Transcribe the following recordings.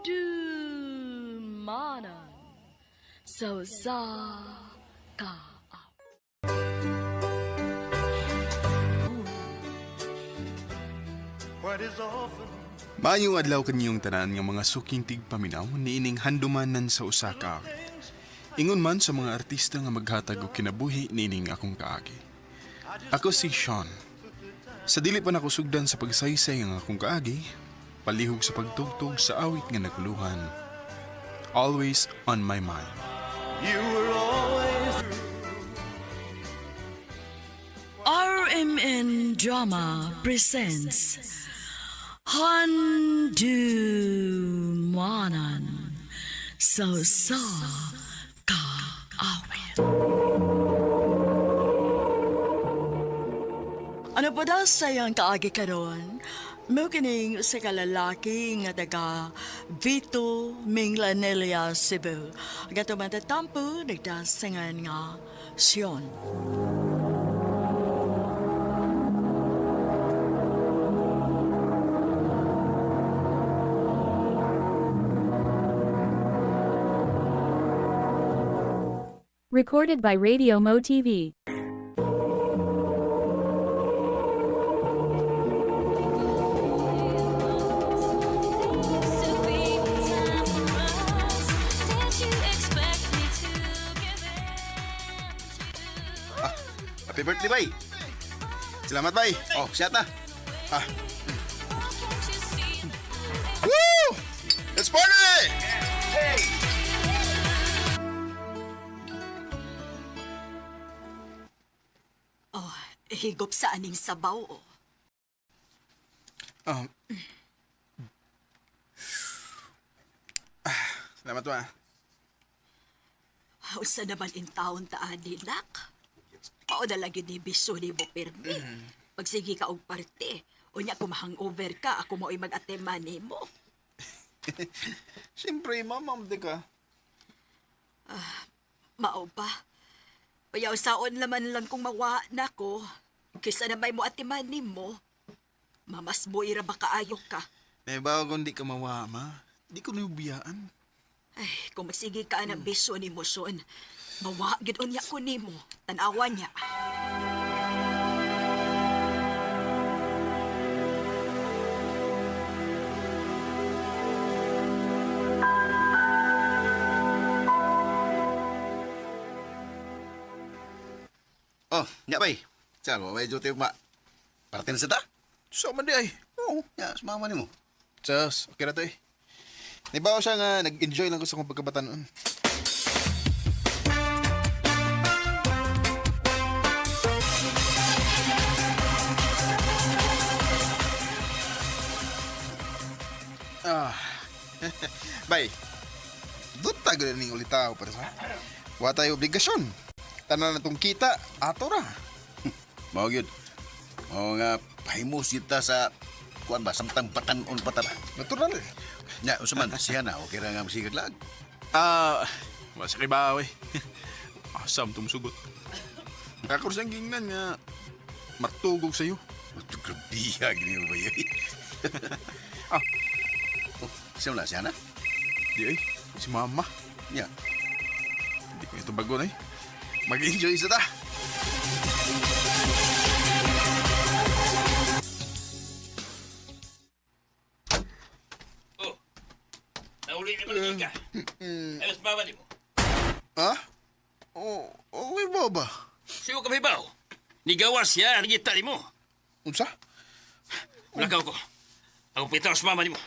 Hondumanan so sa ka. Maayong adlaw kanyong tanan nga mga suking tigpaminaw niining handumanan sa usa ka awit. Ingon man sa mga artista nga maghatag og kinabuhi niining akong kaagi. Ako si Sean. Sa dili pa nako sugdan sa pagsaysay ang akong kaagi, palihog sa pagtugtog sa awit nga naguluhan. Always on my mind. RMN Drama presents Handumanan so sa ka awit. Ano pa daw sayang kaagi karon? Mo kining sa kalalaki nga taga Vito Minglanelia, Cebu. Gato matatampo nagdasangan nga Sion. Recorded by Radio Mo TV. Happy birthday, bay. Selamat, bay. Oh, siya na. Woo! Let's party! Hey! Oh, higop sa aning sabaw, oh. Selamat, ma. Usa naman in taon taan nilak. Mao na lagi ni biso ni mo permi. Pagsigi ka og parte, unya kung hangover ka, ako mo'y mag-atema nimo. Siyempre, mamam di ka. Mao pa. Payaw saon laman lang kung mawa na ko. Kaysa na may mo atiman nimo. Mamas mo ira ba kaayo ka? May bago kung di ka mawa, ma. Di ko nubiyaan. Ay, kung magsigi ka ng biso ni mo son, mawa gid unya ko nimo. Tanawa niya. Oh, nya, bay. Salo, bay, jote ma. Parte na sa ta? So man di ay. Oo, nya, sumama ni mo. Sus, okay na to eh. Nibaw siya nga nag-enjoy lang ko sa kong pagkabataan. Bay, duta gano'n ning ulitaw para sa wa tayo obligasyon. Tanan na tong kita, ato ra. Mao gyud. Mao nga pahimos kita sa kuan ba samtang patan-on patara. Natural eh. Nya, usaman siya na okay ra nga masigad lag. Masakay ba eh. Asam tumusugot. Kakor siyang gingnan nga matugog sa'yo. Ito grabiya gini ba yun? Siya na, siya na? Di ay, si mama. Nya. Hindi ko ito bago na eh. Mag-enjoy sa ta. Nauli ni mo ka. Alas baba ni mo. Ha? Okay ba ba? Siyo ka may bao. Nigawas siya, nagita ni mo. Unsa? Lakaw ko. Ako pitang sa mama ni mo.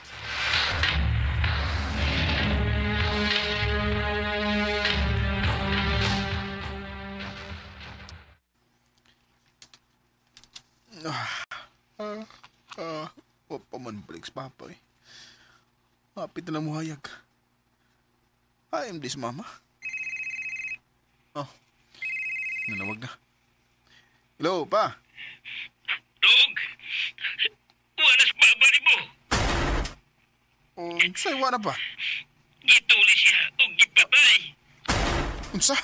O pa man balik sa papa eh. Hapit na lang muhayag. I am this mama. Oh, nanawag na. Hello, pa. Dog! Wanas baba ni mo. Sa'yo na pa. Gituli siya o gipabay. Unsa?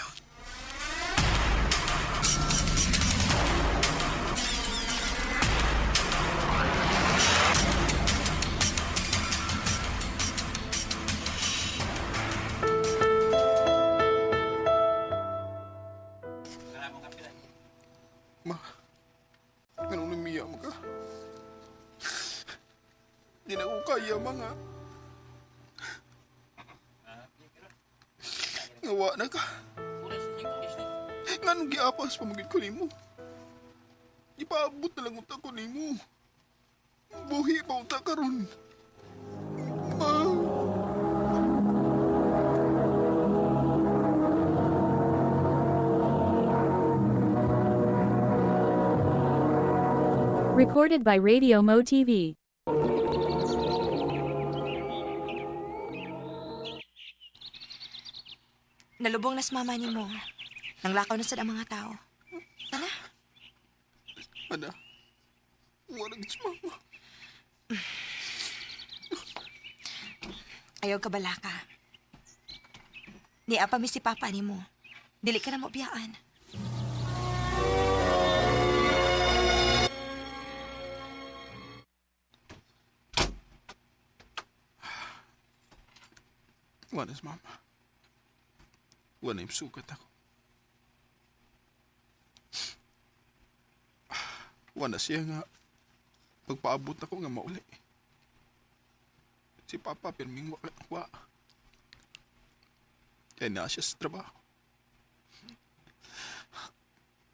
kaya mga. Ngawa na ka. Nga nung giapas pamagid ko nimo. Ipaabot na lang unta ko nimo. Buhi pa unta karon. Ma. Recorded by Radio Mo TV. Nalubong na si mama ni mo. Nanglakaw na sa mga tao. Tala. Ana. Wala gid mama. Ayaw ka bala ka. Di apa mi si papa ni mo. Dili ka na mo biyaan. Wala si mama. Wala yung sukat ako. Wala siya nga pagpaabot ako nga mauli. Si Papa pirming wa. Kaya na siya sa trabaho.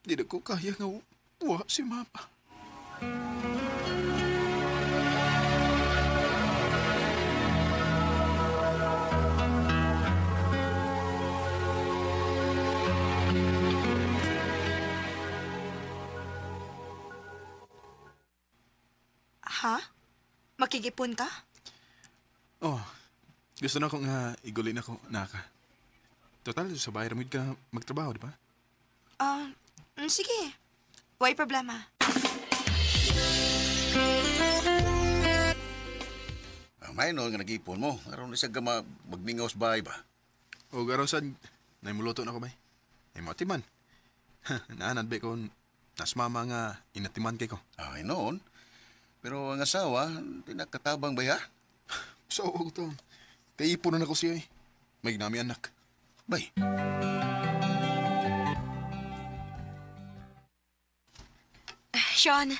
Di na ko kaya nga wa si Mama. Ha? Makikipon ka? Oh, gusto na akong igulin ako, naka. Total, sa bahay ramid ka magtrabaho, di ba? Sige. Why problema? May no nga nag-ipon mo. Aron na siya gama magmingaw sa bahay ba? O garo sad, naimuluto na ko ba? Ay matiman. Naanad ba ko nas mama nga inatiman kay ko. Ay noon. Pero ang asawa, tinakatabang ba ya? So, to. Kay ipon na ako siya eh. May ginami anak. Bay. Sean,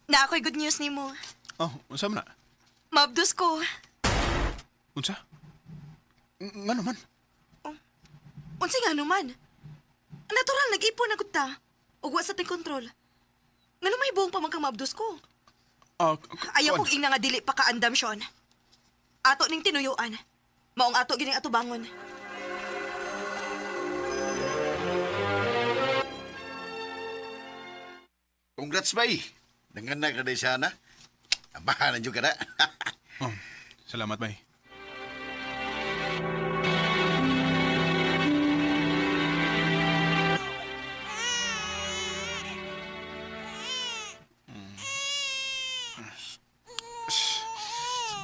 na ako'y good news ni mo. Oh, unsa man na? Mabdos ko. Unsa? Nga naman. Unsa nga naman? Natural, nag-ipon na ta. Ug wa sa ting kontrol. Nga may buong pamangkang mabdos ko. Ayaw kong ina nga dili pa kaandam, Sean. Ato ning tinuyuan. Maong ato gining ato bangon. Congrats, bay. Nanganak na day sana. Abahan na ka na. Oh, salamat bay.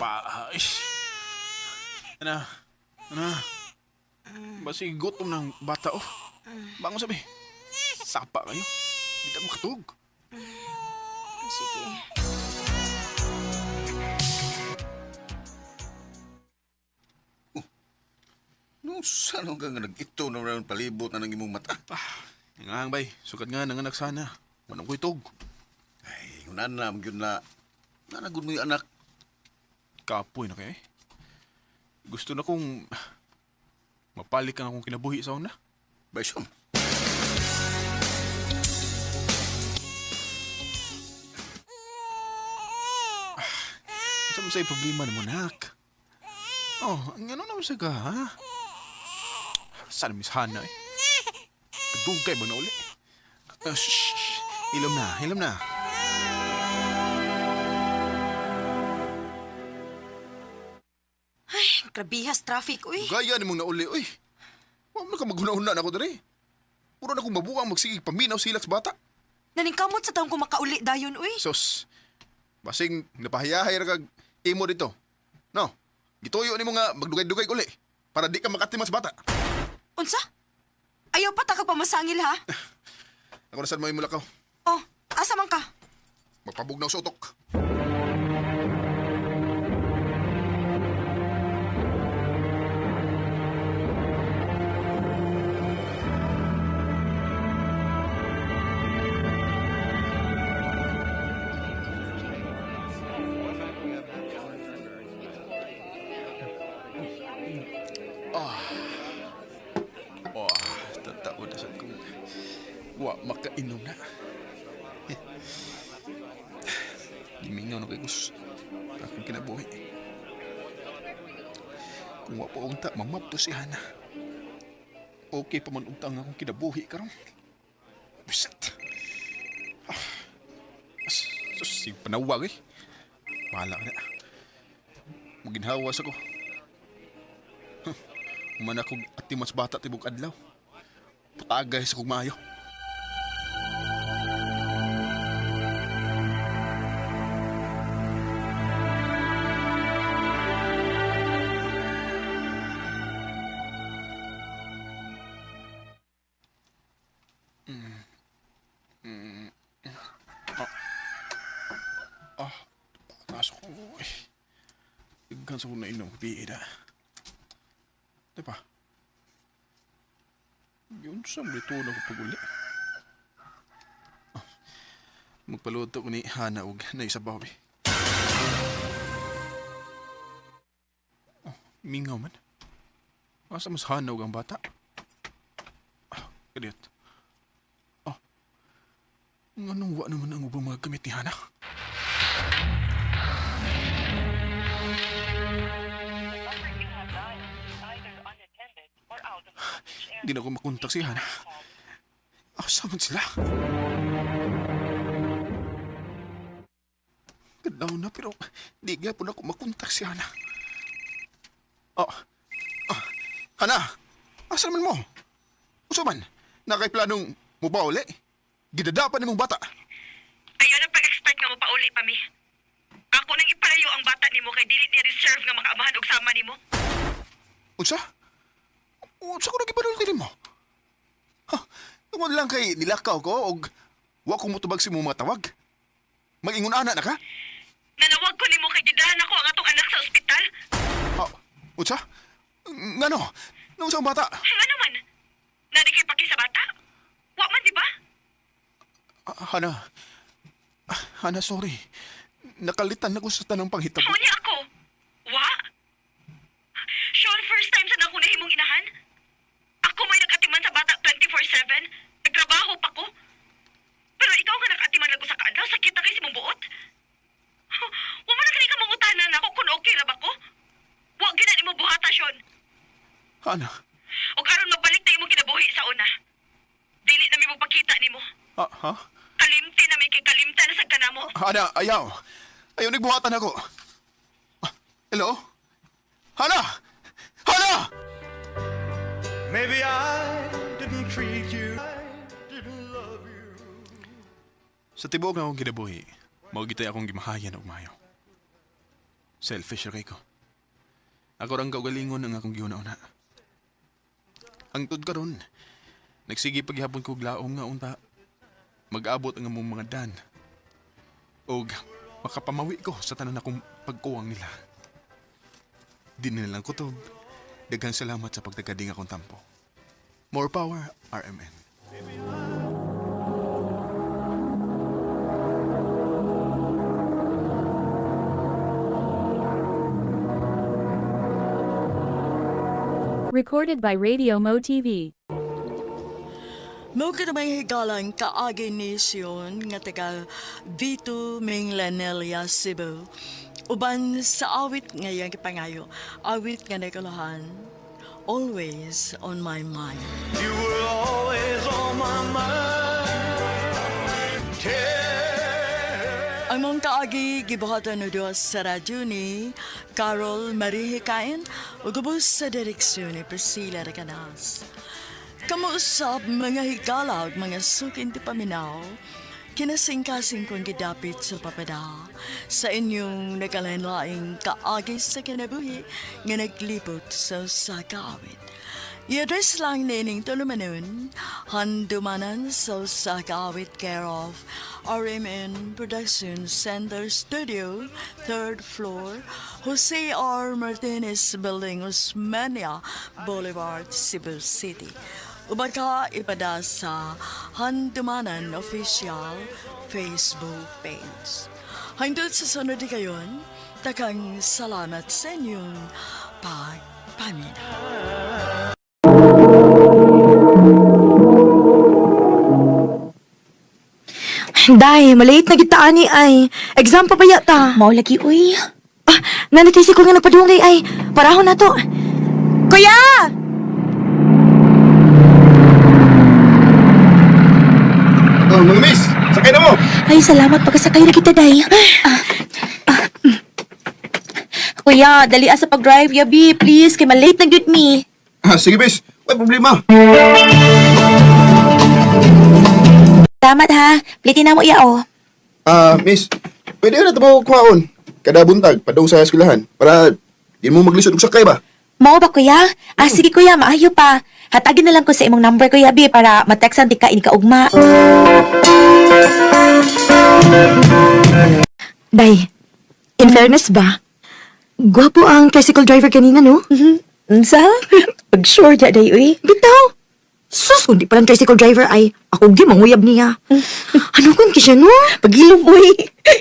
Bahay. Ano? Basi gutom ng bata, oh. Bangon sabi. Sapa kayo. Hindi ka makatug. Sige. No, saan ka nga nag-ito na rin palibot na ng imong mata? Nga bay, sukat nga nanganak sana. Manong ko itog. Ay, yun na, yun na. Nanagod mo yung anak. Kapoy na kayo eh. Gusto na kong mapalik ang akong kinabuhi sa una. Bay, Sean. Saan mo sa'yo problema na mo, nak? Oh, ano naman sa ka, ha? Saan Miss Hana eh? Kadugay ba na uli? Shh! Ilom na, ilom na. Grabihas traffic, uy. Gaya ni mong nauli, uy. Huwag na ka maghuna-huna na ako dali. Puro na kong mabuang magsigig paminaw silak sa bata. Naningkamot sa taong ko makauli dayon, uy. Sos, basing napahayahay ra kag imo dito. No, gituyo ni mo nga magdugay-dugay uli para di ka makatima sa bata. Unsa? Ayaw pa ta ka pamasangil, ha? Ako na saan mo imulakaw. Oh, asa man ka? Magpabugnaw sa utok. Tatao na sa kong wa makainom na. Gimingaw na kay Gus. Akong kinabuhi. Kung wa po unta, mamabto si Hana. Okay pa man untang akong kinabuhi karon. Bisit. Sus, panawag eh. Bahala ka na. Maginhawas ako. Man akong ati mas bata tibok adlaw. Patagay sa kong maayo. Pasok ko. Igkan sa kong nainom. Bida. Diba? Yun sa mrito na ko paguli. Magpaluto ko ni Hana og na isabaw eh. Mingaw man. Asa mas Hana og ang bata? Kadiyot. Anong wa naman ang ubang mga gamit ni Hana? Hindi na ako makontak si Hana. Asa man sila? Gadaw na pero di nga po na ako makontak si Hana. Hana! Asa man mo? Uso man? Nakay-planong mo ba uli? Gidadapan ni mong bata. Ayaw na pag-expect nga mo pa uli pa mi. Ako nang ipalayo ang bata nimo kay dili niya reserve nga makaamahan og sama nimo. Unsa? Unsa ko nag-ipanulti mo? Tungod lang kay nilakaw ko og wa ko mutubag si mo mga tawag. Mag-ingon ana na ka? Nanawag ko nimo kay gidahan ako ang atong anak sa ospital. Unsa? Ngano? Unsa ang bata? Ano man? Nadi kay paki sa bata? Wa man di ba? Hana, sorry. Nakalitan na ko sa tanang panghitabo. Mo niya ako? Wa? Sean, first time sa na ako nahimong inahan? Ako may nag-atiman sa bata 24/7. Nagtrabaho pa ko. Pero ikaw nga nag-atiman lang ko sa kaadlaw. Sakit na kayo si mong buot. Wa man na ka mangutanan ako kung okay ra ba ko? Wa ginan imo buhata, Sean. Hana. O karon magbalik na imong kinabuhi sa una. Dili na mi magpakita nimo. Ha? Kalimti na may kay kalimta na sa kanamo. Hana, ayaw. Ayaw, nagbuhatan ako. Hello? Hana! Hana! Maybe I didn't treat you, I didn't love you. Sa tibuok na akong kinabuhi, maugitay akong gimahayan og mayo. Selfish ra kay ko. Ako rang kaugalingon ang akong giuna-una. Ang tud karon, nagsige paghihapon ko glaom nga unta. Mag-abot ang among mga dan. Og makapamawi ko sa tanan akong pagkuwang nila. Di na lang kutob. Daghang salamat sa pagtagading akong tampo. More power, RMN. Recorded by Radio Mo TV. Mo ka may higalang kaaginisyon nga taga Vito Minglanelia, Cebu. Uban sa awit ngayang kipangayo, awit nga nagalahan, always on my mind. You were always on my mind. Ang mong kaagi gibuhatan no Diyos sa radyo ni Carol Marie Hikain o gubos sa direksyon ni Priscilla Recanas. Kamuusap mga higala ug mga sukin ti paminaw, kinasing-kasing kong gidapit sa papada sa inyong nagalain-laing kaagi sa kinabuhi nga naglipot sa kaawit. I-address lang nining tulumanon, handumanan sa kaawit care of RMN Production Center Studio, 3rd floor, Jose R. Martinez Building, Osmeña Boulevard, Cebu City. Ubad ka ipada sa Handumanan Official Facebook page. Hangtod sa sunod di kayon, takang salamat sa inyong pagpahinos. amin. Day, malate na kita ani ay. Exam pa ba yata? Mao lagi, uy. Nanitisi ko nga nagpadung day ay. Parahon na to. Kuya! Oh, mga miss, sakay na mo! Ay, salamat pagkasakay na kita, day. Kuya, dali sa pag-drive, yabi, please. Kay malate na good me. Sige miss, may problema. Salamat ha. Plitin na mo iya, oh. Miss, pwede na ito mo kuhaon. Kada buntag, padong sa eskwelahan. Para di mo maglisod og sakay ba? Mao ba, kuya? Sige, kuya, maayo pa. Hatagin na lang ko sa imong number, kuya, bi, para matextan ti ka ini kaugma. Day, in fairness ba? Gwapo ang tricycle driver kanina, no? Unsa? Pag-sure da, day, uy. Bitaw! Sus, kung di pa lang tricycle driver ay ako di manguyab niya. Ano kung kisya, no? Pagilom, uy.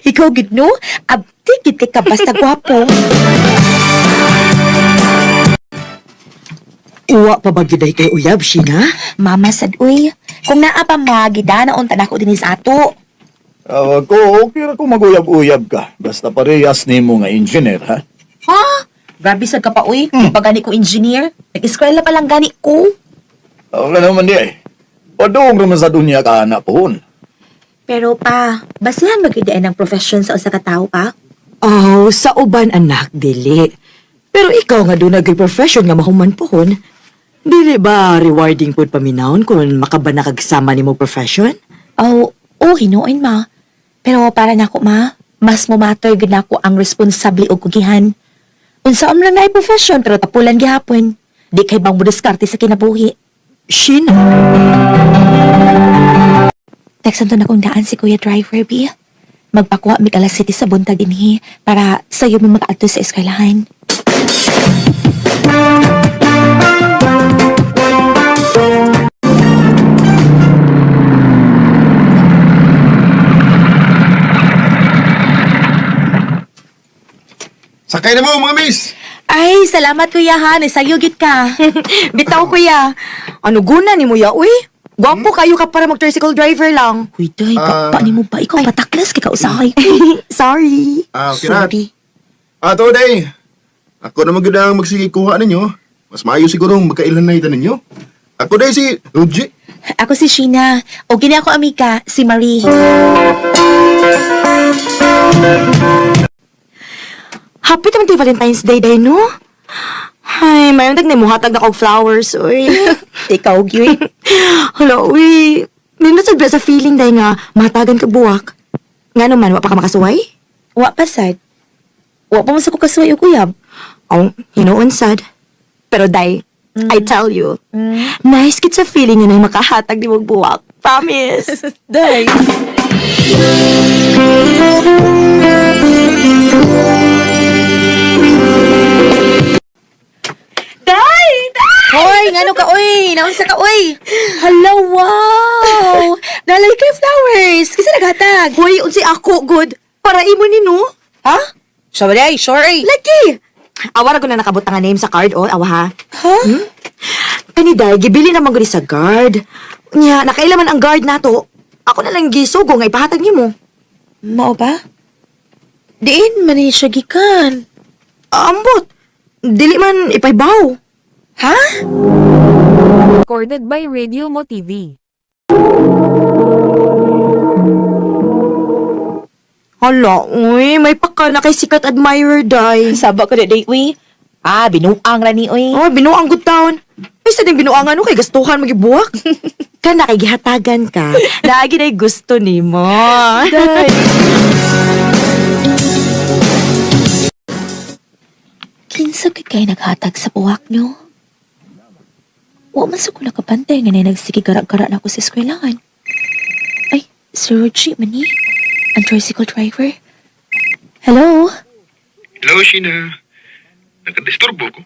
Ikaw, gid, no? Abdi, gid kay ka basta gwapo. Uwa pa ba giday kay uyab, Sheena? Mama sad, uy. Kung naa pa magida na unta na ko din sa ato. Ko, okay ra kung maguyab-uyab ka. Basta parehas ni mo nga engineer, ha? Ha? Grabe sad ka pa, uy. Pagani ko engineer. Nag-eskwela pa lang gani ko. Okay naman di ay. Padung naman sa dunya ka anak po. Pero pa, basihan magidain ng profession sa usa ka tawo pa? Oh, sa uban anak, dili. Pero ikaw nga doon nag-profession nga mahuman pohon. Dili ba rewarding po paminahon kung makabana kagsama ni mo profession? Oh, hinuon ma. Pero para nako ma, mas mo matter gid nako ang responsable og kugihan. Unsa man lang na profession pero tapulan gihapon. Di kay bang mudiskarte sa kinabuhi. Sheena? Teksan to na kong daan si Kuya Driver, B. Magpakuha mig alas 7 sa buntag dinhi para sayo mo makaadto sa eskwelahan. Sakay na mo, mga miss! Ay, salamat kuya ha. Nasayugit ka. Bitaw, kuya. Ano guna ni mo ya, uy? Gwapo kayo ka para mag-tricycle driver lang. Uy, day, paano mo ba? Ikaw pataklas kay kausahay. Sorry. Pirat. Sorry. To day. Ako na maganda ang magsigikuha ninyo. Mas maayo siguro magkailan na ita ninyo. Ako day si Ruji. Ako si Sheena. O gini ako amika, si Marie. Happy naman tayo Valentine's Day, day, no? Ay, mayroon tag na muhatag na kong flowers, uy. Ikaw, Gyoy. Hala, uy. Nindot sa feeling, day nga, mahatagan ka buwak. Nga naman, wa pa ka makasuway? Wa pa sad. Wa pa masako kasuyo kuyab. Oh, hinuon sad. Pero, day, I tell you, nice kit sa feeling nga na makahatag di mo buwak. Promise. Day. Day! Hoy, ngano ka, oy? Naunsa ka, oy? Hala, wow! Nalay kay flowers. Kasi naghatag. Hoy, unsi ako, good. Para imo ni, no? Ha? Sabi day, sorry. Lagi! Awara ko na nakabot nga name sa card, oh. Awa, ha? Ha? Kani, day, gibili naman ko sa guard. Nya, nakailaman ang guard nato. Ako na lang gisugo nga ipahatag ni mo. Mao ba? Diin, mani siya gikan. Ambot! Dili man ipaybaw. Ha? Recorded by Radio Mo TV. Hala, uy, may paka na kay sikat admirer, day. Saba ko na day, uy. Binuang ra ni, uy. Oh, binuang good town. Ay, sa ding binuangan no, kay gastuhan magibuwak. Ka na kay gihatagan ka. Lagi na gusto ni mo. Day. Kinsa kay kay naghatag sa buwak nyo? Wa man sa ko nakapantay nga na nagsigigara-gara na ako sa eskwelahan. Ay, si Rogie man ni? Ang tricycle driver? Hello? Hello, Sheena. Nakadisturbo ko.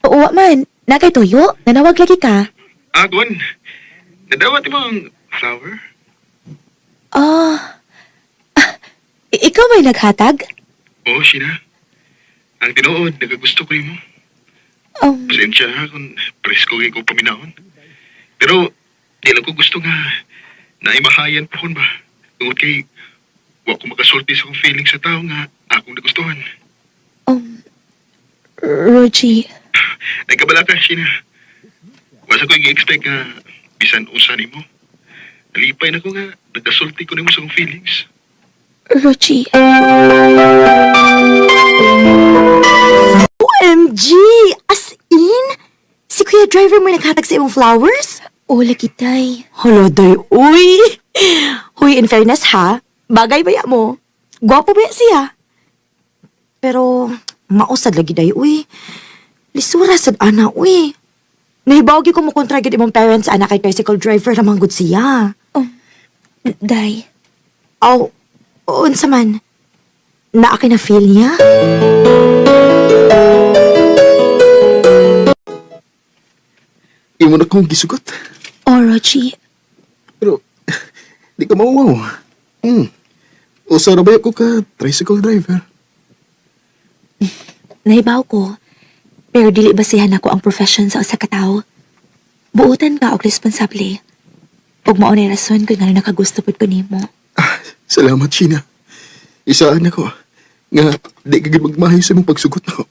Wa man. Nakay tuyo? Nanawag lagi ka? Gwan. Nadawat mo ang flower? Ikaw may naghatag? Oo, Sheena. Ang tinuod, nagagusto ko mo. Pasensya na kung presko kayo ko paminahon. Pero, di lang ko gusto nga naimahayan po kon ba. Tungod kay, wa ko makasulti sa akong feeling sa tao nga akong nagustuhan. Roji, Nagkabala ka, Sheena. Wasa ko i-expect nga bisan usa nimo. Nalipay na ko nga nagkasulti ko nimo sa akong feelings. Roji. OMG! As in? Si Kuya Driver mo naghatag sa imong flowers? O, lagi, day. Hala, day, uy! Huy, in fairness ha, bagay baya mo. Gwapo baya siya. Pero, mausad lagi day, uy. Lisura sad ana, uy. Nahibawag ko mo kontra gid imong parents ana kay tricycle driver namang good siya. Day. Aw, unsa man? Naa kay na feel niya? Imo na kong gisugot. O, Roji. Pero, di ka mauwaw. Usa ra ba ko ka tricycle driver? Nahibaw ko. Pero dili basihan ako ang profession sa usa ka tawo. Buutan ka og responsable. Ug mao na rason kung ngano nakagusto pud ko nimo. Salamat, Sheena. Isaan ako. Nga, di ka gid magmahay sa mong pagsugot ako.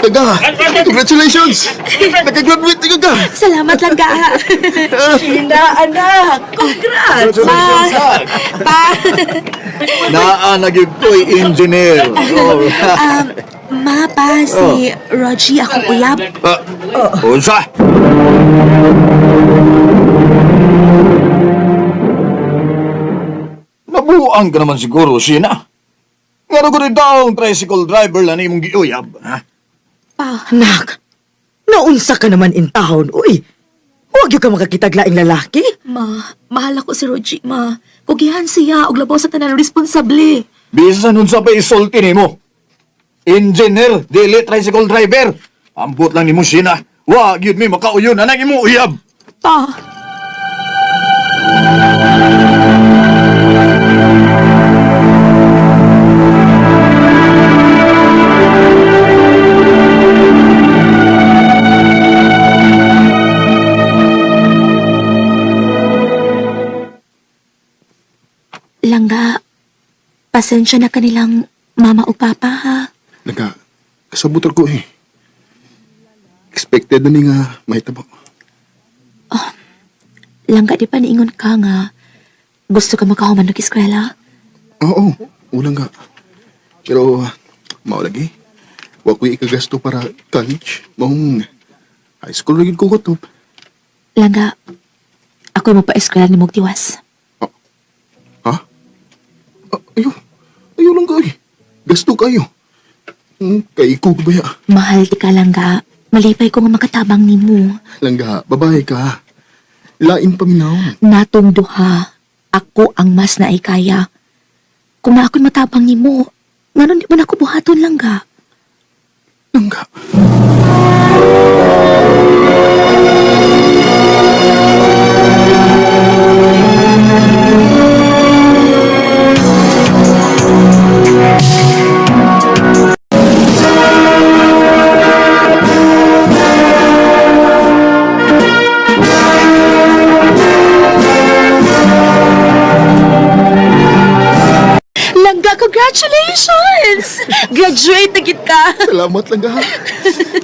Gaga! Congratulations! Nakagraduate ka ka! Salamat lang ka. Sheena, anak! Congrats! Pa! Naa nagyud ko'y engineer. Ma, pa, si Roji akong uyab. Unsa? Nabuang ka naman siguro, Sheena. Ngano ko rin daw ang tricycle driver lang imong giuyab, ha? Pa, Anak, naunsa ka naman in town, uy. Huwag yung ka makakitag laing lalaki. mahal ako si Roji, ma. Kugihan siya og labaw sa tanan responsable. Bisan nun sa pa isulti nimo. Engineer, dili tricycle driver. Ambot lang nimo, Sheena. Wa gyud mi makauyon anang imo uyab. Pa, Langga, pasensya na kanilang mama o papa, ha? Naga, kasabot ko eh. Expected na ni nga mahitabo. Langga, di pa niingon ka nga. Gusto ka makahuman ng eskwela? Oo, ulang nga. Pero, mao lagi. Wa ko'y ikagasto para college. Maong high school lagi ko kutob. Langga, ako mo pa eskwela ni Mugtiwas. Ha? Ayaw lang ka eh. Gasto kayo. Kay ko baya. Mahal ti ka, Langga. Malipay ko nga makatabang ni mo. Langga, babae ka. Lain paminaw. Natong duha, ako ang mas naikaya. Kung na ako'y matabang ni mo, nganon di ba na ako buhaton, Langga? Langga. Langga, congratulations! Graduate na gid ka! Salamat lang ha.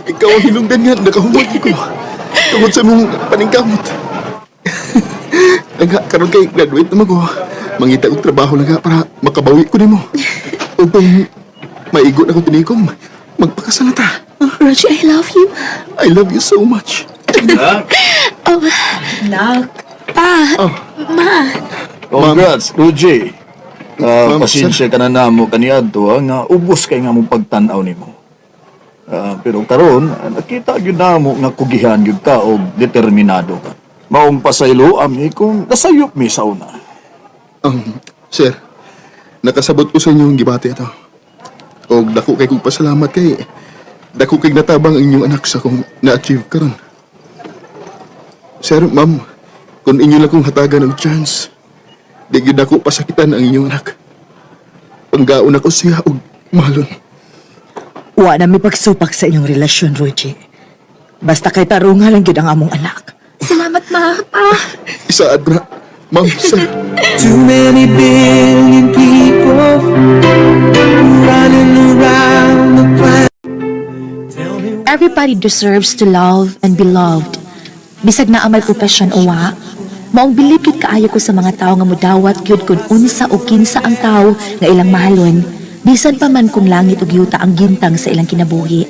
Ikaw ang hinungdan nga, nakahumag ko. Tungod sa mong paningkamot. Langga, karon kay graduate naman ko. Mangita og trabaho lang para makabawi ko nimo. O kung maigo na ko tinikom, magpakasalata. Roger, I love you. I love you so much. Oh, Nak, pa, ma. Congrats, Luigi. Ma'am, Pasensya ka na namo kaniadto nga ubos kay nga mong pagtan-aw nimo. Pero karon nakita gyud namo nga kugihan gyud ka og determinado ka. Maong pasaylo ami kung nasayop mi sa una. Sir, nakasabot ko sa inyo ang gibati ito. O dako kay kong pasalamat kay dako kay natabang ang inyong anak sa kong na-achieve karon. Sir, ma'am, kung inyo lang kong hatagan ng chance, di gyud ako pasakitan ang inyong anak. Panggaon ako siya og mahalon. Wa na may pagsupak sa inyong relasyon, Rogie. Basta kay tarunga lang gyud ang among anak. Salamat, ma. Pa. Isaad na, ma'am, sir. Too many billion people running around the planet. Tell me Everybody deserves to love and be loved. Bisag na ang may profession o wa, maong bilipid kaayo ko sa mga tao nga mudawat gyud kun unsa o kinsa ang tao nga ilang mahalon, bisan pa man kung langit ug yuta ang gintang sa ilang kinabuhi.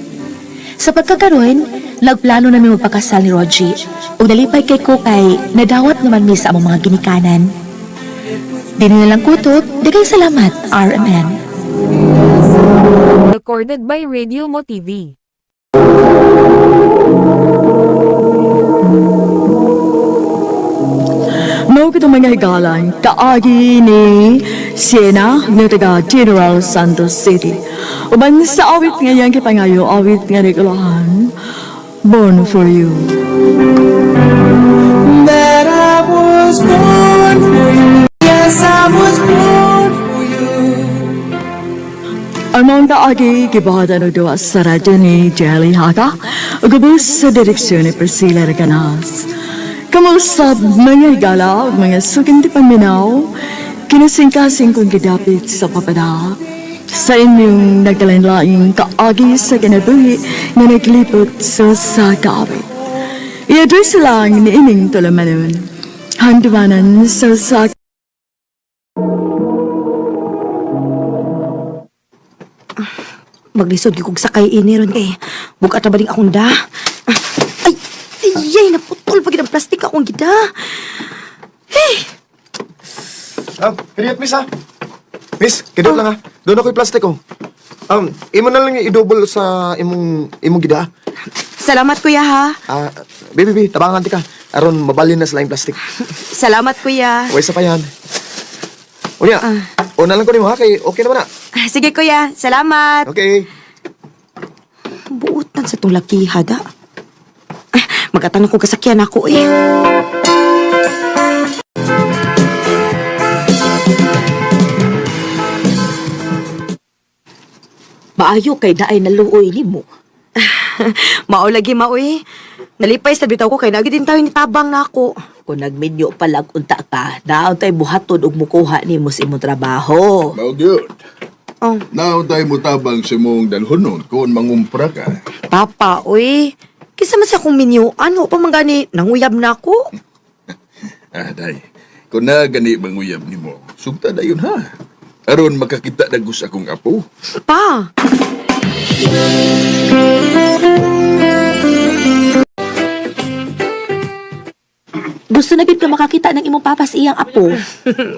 Sa pagkakaroon, nagplano namin magpakasal ni Rogie ug nalipay kay ko kay nadawat naman mi sa among mga ginikanan. Dili na lang kutob, daghang salamat, RMN. Recorded by Radio Mo TV. Mao kitong mga higalan, kaagi ni Siena ng taga General Santos City. Uban sa awit ngayon kipangayo, awit nga regulahan, Born for You. that I was born for you. Yes, I was born for you. Among kaagi, kibahada no doa sa radyo ni Jelly Haka, ugubos sa direksyon ni Priscilla Reganas. Kamusta mga higala, mga suking di paminaw, kinasingkasing kong gidapit sa papada. Sa inyong nagkalanlaing kaagi sa kinabuhi na naglipot sa sakawit. I-address lang ni ining tulamanon. Handumanan sa sak... Maglisod gyud kog sakay ini ron kay buka ta baling akong da. Ay, ay, naputol pa gid ang plastik akong gida. Hey, Kiriat, miss ha? Miss, kidot lang ha. Doon ako'y plastic oh. Imo na lang i-double sa imong gida. salamat kuya ha. Baby, tabangan ti ka. Aron mabalin na sila yung plastic. Salamat kuya. Uy, sa pa yan. Unya, una lang ko nimo ha, kay okay naman na. Sige kuya, salamat. Okay. Buutan sa tong laki hada. Magatanong ko kasakyan ako eh. Maayo kay daay naluoy nimo. Mao lagi mao eh. Nalipay sa bitaw ko kay nagidin tayo ni tabang na ako. Kung nagminyo palag unta ka, naon tay buhaton og mukuha nimo sa imong trabaho. Mao gyud. Oh, Now tayo mo tabang si mong dalhonon kung mangumpra ka. papa, uy. Kisa man sa akong minyuan, o pa man gani, nanguyab na ako. Day. Kung na gani manguyab ni mo, sugta na yun ha. Aron makakita na gusto akong apo. Pa, Gusto na gid ka makakita ng imong papa sa iyang apo.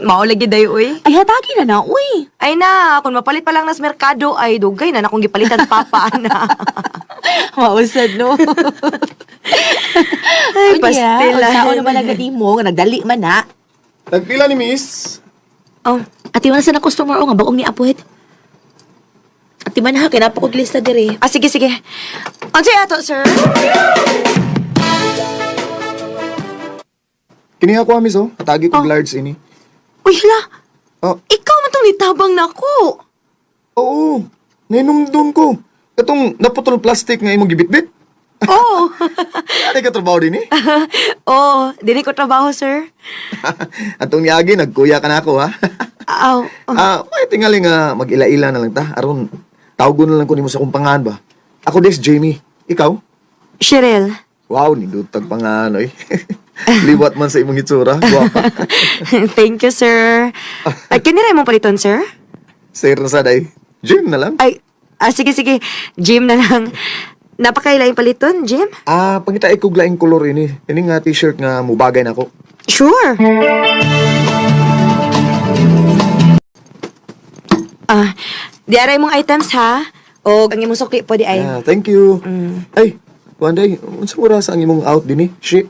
mao lagi dayo, uy. Ay hatagi na na, uy. Ay na, kung mapalit pa lang nas merkado, ay dugay na akong gipalitan papa na. Mausad no. Ay, pastel. Saan naman agad mo nga nagdali man na. Nagpila ni miss. Oh, Ati man sa na customer o nga bagong ni apuhet. Ati man ha kay napakog lista diri. sige, sige. Unsay ato, sir? Kini ako miss oh. Atagi ko large ini. Uy, hala. Oh, Ikaw man tong nitabang na ako. oo. Nainumdum ko. Katong naputol plastic nga imong gibitbit. Oh. Ano ka trabaho din eh? Oh, dili ko trabaho, sir. Atong niagi, nagkuya ka na ako ha. Aw. May tingali nga mag-ila-ila na lang ta. Aron, tawagon na lang ko nimo sa kumpangahan ba. Ako des, Jamie. Ikaw? Cheryl. Wow, nindutag pa nga ano eh. Liwat man sa imong itsura. Guwapa. Thank you, sir. Ay, kinira mo paliton, sir? Sir na sa day. Jim na lang. Ay, sige, sige. Jim na lang. Napakailaing paliton, Jim? Pangita ko glaing kolor ini. Ini nga t-shirt nga mubagay na ako. Sure. Di aray mong items, ha? O, ang imong sukli po di ay. Thank you. Ay, Wanday, unsa oras ang imong out din Shi?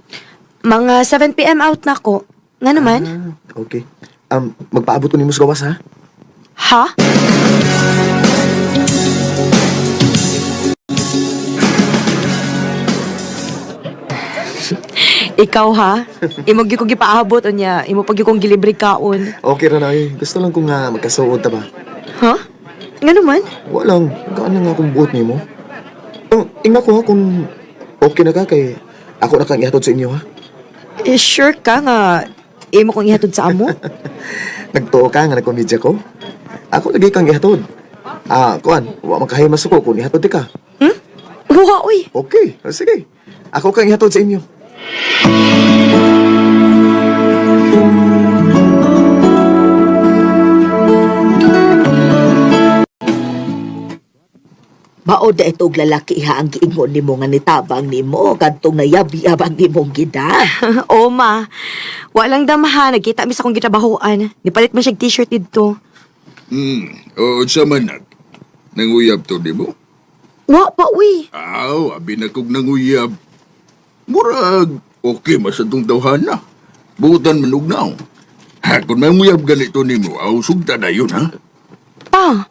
Mga 7 p.m. out na ko. Nga naman? Okay. Magpaabot ko nimo sa gawas, ha? Ha? Ikaw ha? Imo gyud ko gipaabot unya, imo pag gyud kong gilibre kaon. Okay ra na eh. Gusto lang kong nga magkasuod ta ba? Ha? Nga naman? Walang, gaan nga akong buot nimo. Inga ko ha kung okay na ka kay ako na kang ihatod sa inyo ha. Sure ka nga imo kong ihatod sa amo? Nagtuo ka nga nagkomedya ko. Ako lagi kang ihatod. Kuan, wa makahimas ko kung ihatod di ka. Wa oy. Okay, sige. Ako kang ihatod sa inyo. Maod na itong lalaki iha ang giingon ni mo nga nitabang ni mo, kantong nayabi-abang ni mong gida. Oo, ma. Walang damaha, nagkita mi sa akong gitabahoan. Nipalit man siyang t-shirt dito. O, sa manag. Nanguyab to, di mo? Wa pa, uy. Aw, abi na kog nanguyab. Murag, okay masatong tawhana. Butan manugnaw. Ha, kung nanguyab ganito ni mo, aw, sugta na yun, ha? Pa.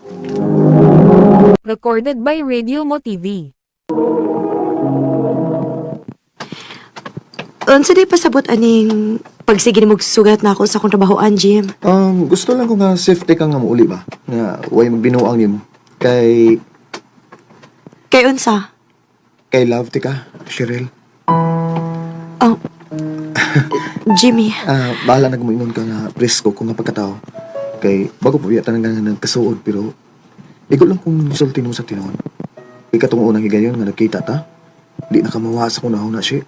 Recorded by Radio Mo TV. Unsa day pasabot aning pagsige ni mog sugat na ako sa akong trabahoan, Jim? Gusto lang ko nga safety ka nga mauli ba? Nga, way magbinuang nimo. Kay unsa? Kay love ti ka, Cheryl. Oh. Jimmy. Bahala na gumingon ka nga presko kung nga pagkatao. Kay bago pa biyatan nga nagkasuod pero igo lang kung sulti mo sa tinuon. Ikatong unang higayon nga nakita ta. Di na ka mawas ako na siya.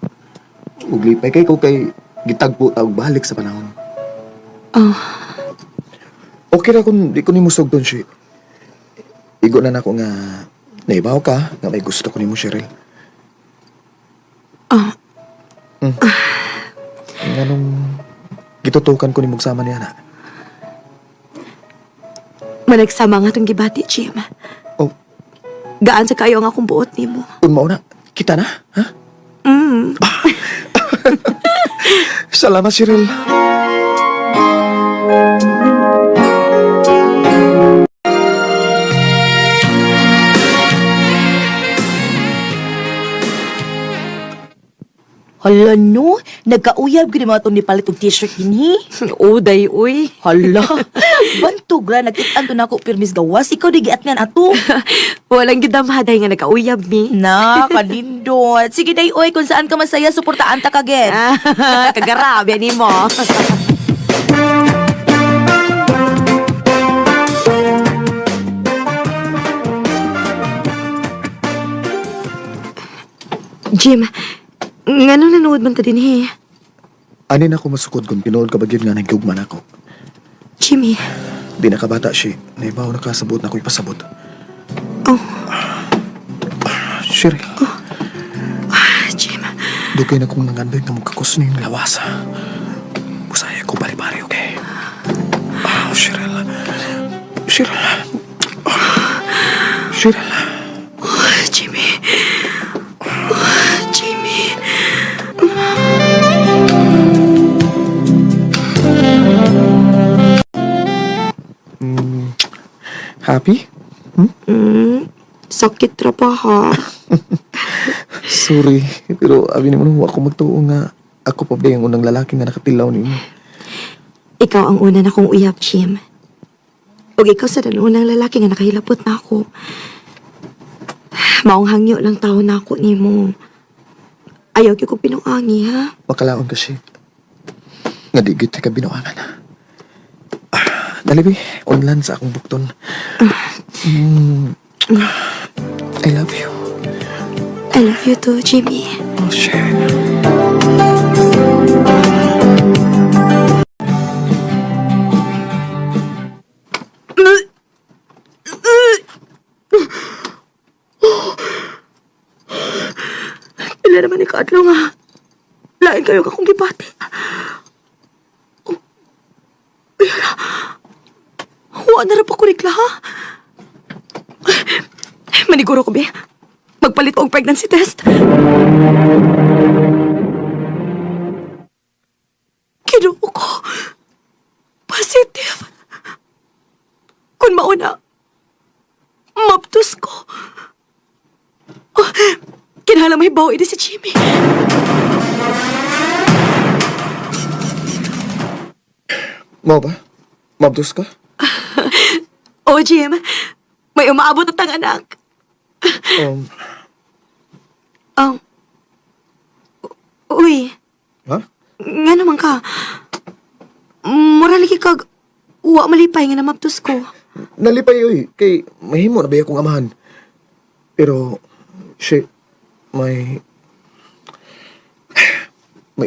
Uglipay kay ko kay gitagpo ta og balik sa panahon. Oh. Okay ra kung di ko nimo sugdon siya. Igo na nako nga naibaw ka nga may gusto ko nimo, Cheryl. Nganong gitutukan ko nimo sama niya na. Managsama nga itong gibati, Jim. Oh. Gaan sa kayo ang akong buot ni mo. Unmao na. Kita na, ha? Salamat, Cheryl. Hala no, nagkauyab gini mga itong nipalit og t-shirt dinhi. Uday, uy. Hala, bantog ra, nakitaan to na ako pirmis gawas, ikaw di giat nga ato. Walang gidamaday nga nagkauyab mi. Na, kanindot. Sige day, oy, kung saan ka masaya, suportaan ta kaget. Kagarabi ni mo. Jim, nga nung nanood man ta din eh. Anin ako masukod kung pinood ka bagid nga nagkugman ako. Jimmy. Di na kabata siya. Naibaw na kasabot na ako'y pasabot. Oh. Cheryl. Jim. Dugay na kong nangandoy nga magkakos na yung lawas. Busaya ko bari-bari, okay? Cheryl. Cheryl. Cheryl. Jimmy. Jimmy. Happy? Sakit ra pa ha. Sorry, pero abi naman mo ako magtuo nga ako pa ba yung unang lalaki nga nakatilaw ni mo. Ikaw ang una na kong uyab, Jim. O ikaw sa unang lalaki nga nakahilapot na ako. Maong hangyo lang tao na ako ni mo. Ayaw ko pinuangi, ha? Makalaon kasi. Nga digit ka binuangan. Dalibi, online sa akong bukton. I love you. I love you too, Jimmy. Oh, shit. Pila naman ni Kadlo nga. Lain kayo kakong gipati. Oh. Ayun na. Huwag na rin pa kunikla, ha? Maniguro ko, be. Magpalit og pregnancy test. Kinuha ko. Positive. Kung mauna, maptos ko. Oh, kinahanglan may bawi di si Jimmy. Mau ba? Mabdos ka? Oh, Jim. May umaabot at ang anak. Uy. Ha? Nga naman ka. Muraligi kag uwa malipay nga namaptos ko. Nalipay oy, kay mahimo na ba akong amahan. Pero, shit, may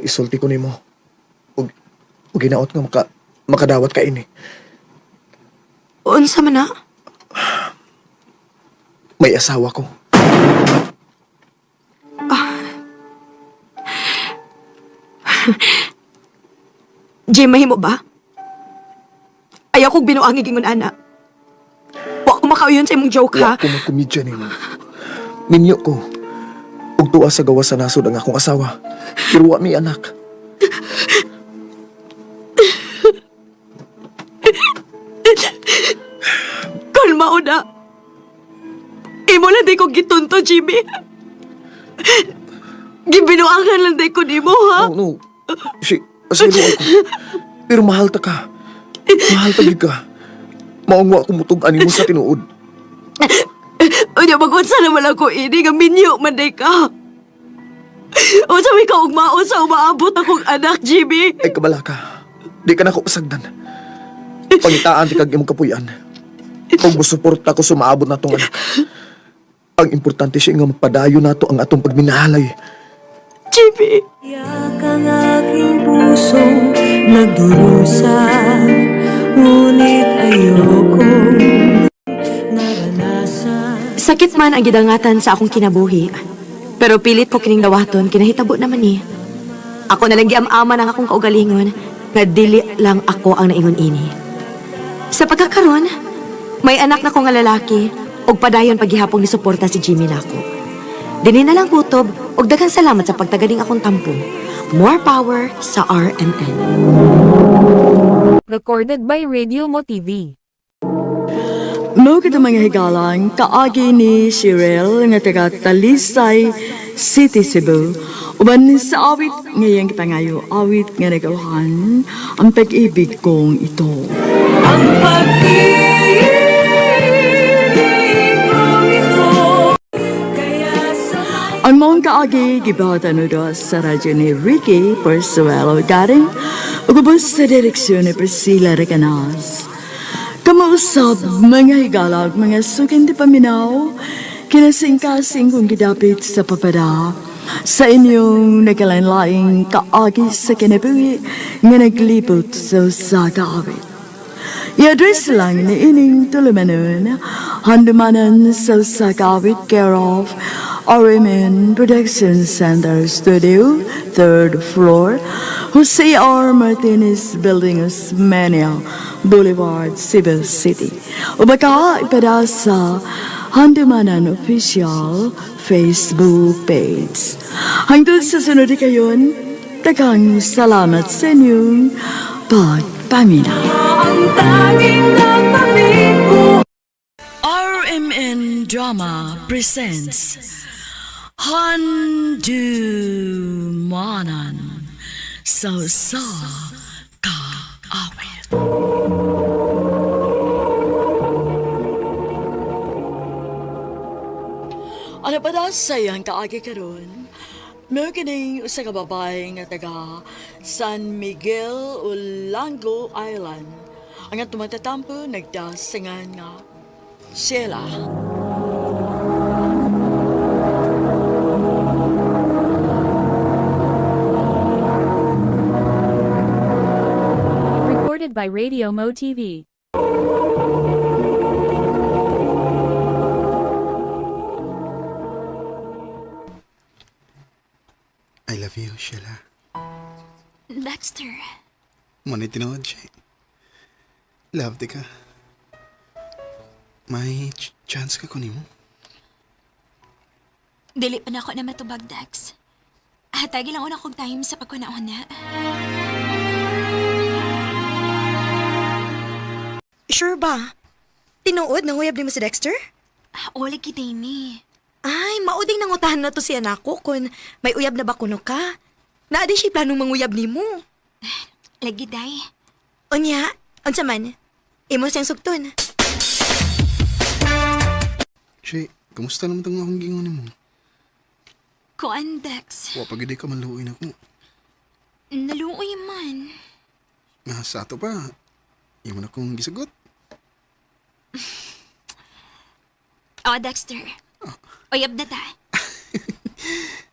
isulti ko nimo. Ug ginaot nga makadawat ka ini. Unsa man na? May asawa ko. Jim, mahimo ba? Ayaw kong binuangig ingon ana. Wa ko makauyon sa imong joke, ha? Wa ko magkomedya nimo. Minyo ko. Ug tuwa sa gawas sa nasod ang akong asawa. Pero wa mi anak. Kalma o na. Imo lang di ko gitunto, Jimmy. Gibinuangan lang di ko nimo, ha? No. Asilo ako. Pero mahal ta ka. Mahal ta gid ka. Maungwa ko mutug-ani mo sa tinuod. Unya, mag-unsa naman ako ini nga minyo man day ka. O sabi ka ugmaon sa umaabot akong anak, Jimmy. Ay, kabala ka. Di ka na ako pasagdan. Pangitaan ti kag imong kapuyan. Kung musuporta ko sumaabot na tong anak. Ang importante siya nga magpadayo nato ang atong pagminahalay. Jimmy! Yak ang aking pusong nagdurusa, ngunit ayokong naranasan. Sakit man ang gidangatan sa akong kinabuhi. Pero pilit ko kining dawaton, kinahitabo naman ni. Ako na lang giam-ama ng akong kaugalingon, nga dili lang ako ang naingon ini. Sa pagkakaroon, may anak na ko nga lalaki, og padayon paghihapong ni suporta si Jimmy nako. Dini na lang kutob, og daghang salamat sa pagtagaling akong tampo. More power sa RMN. Recorded by Radio Mo TV. Mo kita mga higalang, kaagi ni Shirel nga taga Talisay City, Cebu. Uban sa awit ngayang kita ngayo, awit nga nagawahan, ang pag-ibig kong ito. Ang pag-ibig kong ito, kaya sa Ang mong kaagi, gibatan do sa radyo ni Ricky Persuelo Garing, ugubos sa direksyon ni Priscilla Recanas. Kamausap, mga higalag, mga sukin di paminaw, kinasing-kasing kong gidapit sa papada, sa inyong nagkalain-laing kaagi sa kinabuhi nga naglibot sa usagawit. I-address lang ni ining tulumanon, handumanan sa usagawit care of RMN Production Center Studio, 3rd floor, Jose R. Martinez Building, Osmeña Boulevard, Cebu City. O baka ipada sa Handumanan Official Facebook page. Hangtod sa sunod kayon, daghang salamat sa inyong pagpaminaw. ang tanging napamit ko. RMN Drama presents Handumanan sa kaawit. Ano pa daw sayang kaagi karon? May kining usa ka babae nga taga San Miguel, Ulango Island. Ang atong matatampo nagdasingan nga Sheila. Recorded by Radio Mo TV. I love you, Sheila. Dexter. Manay tinawad siya. Love di ka. May chance ka kunin mo. Dili pa na ako na matubag, Dex. Hatagi lang una kong time sa pagkunauna. Sure ba? Tinuod nang uyab ni mo si Dexter? Wala kita ini. Ay, mauding nangutahan na to si anak ko kung may uyab na ba kuno ka. Naadi siya planong manguyab ni mo. Lagi, day. Unya, unsa man? Imo siyang sugton. Che, kamusta naman itong akong gingon mo? Kuan, Dex. Wa pagidi ka maluoy ako. Naluoy man. Sa ato pa, imo na kong gisagot. Oh, Dexter. Uyab na ta.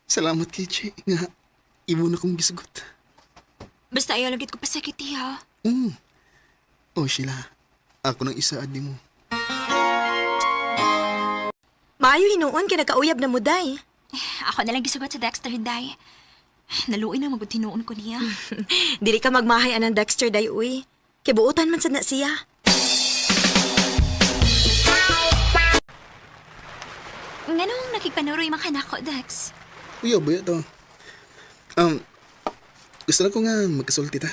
Salamat kay Che, nga imo na kong gisagot. Basta ayaw lang ko pasakiti, ha? Oh, Sheila, ako nang isaad ni mo. Maayo hinuon kay nakauyab na mo, day. Ako na lang gisugot sa Dexter, day. Naluoy na magod hinuon ko niya. Dili ka magmahay anang Dexter, day, uy. Kibuutan man sad na siya. Nganong nakikpanuroy makanako, Dex? Uy, abaya to. Gusto na ko nga magkasulti ta.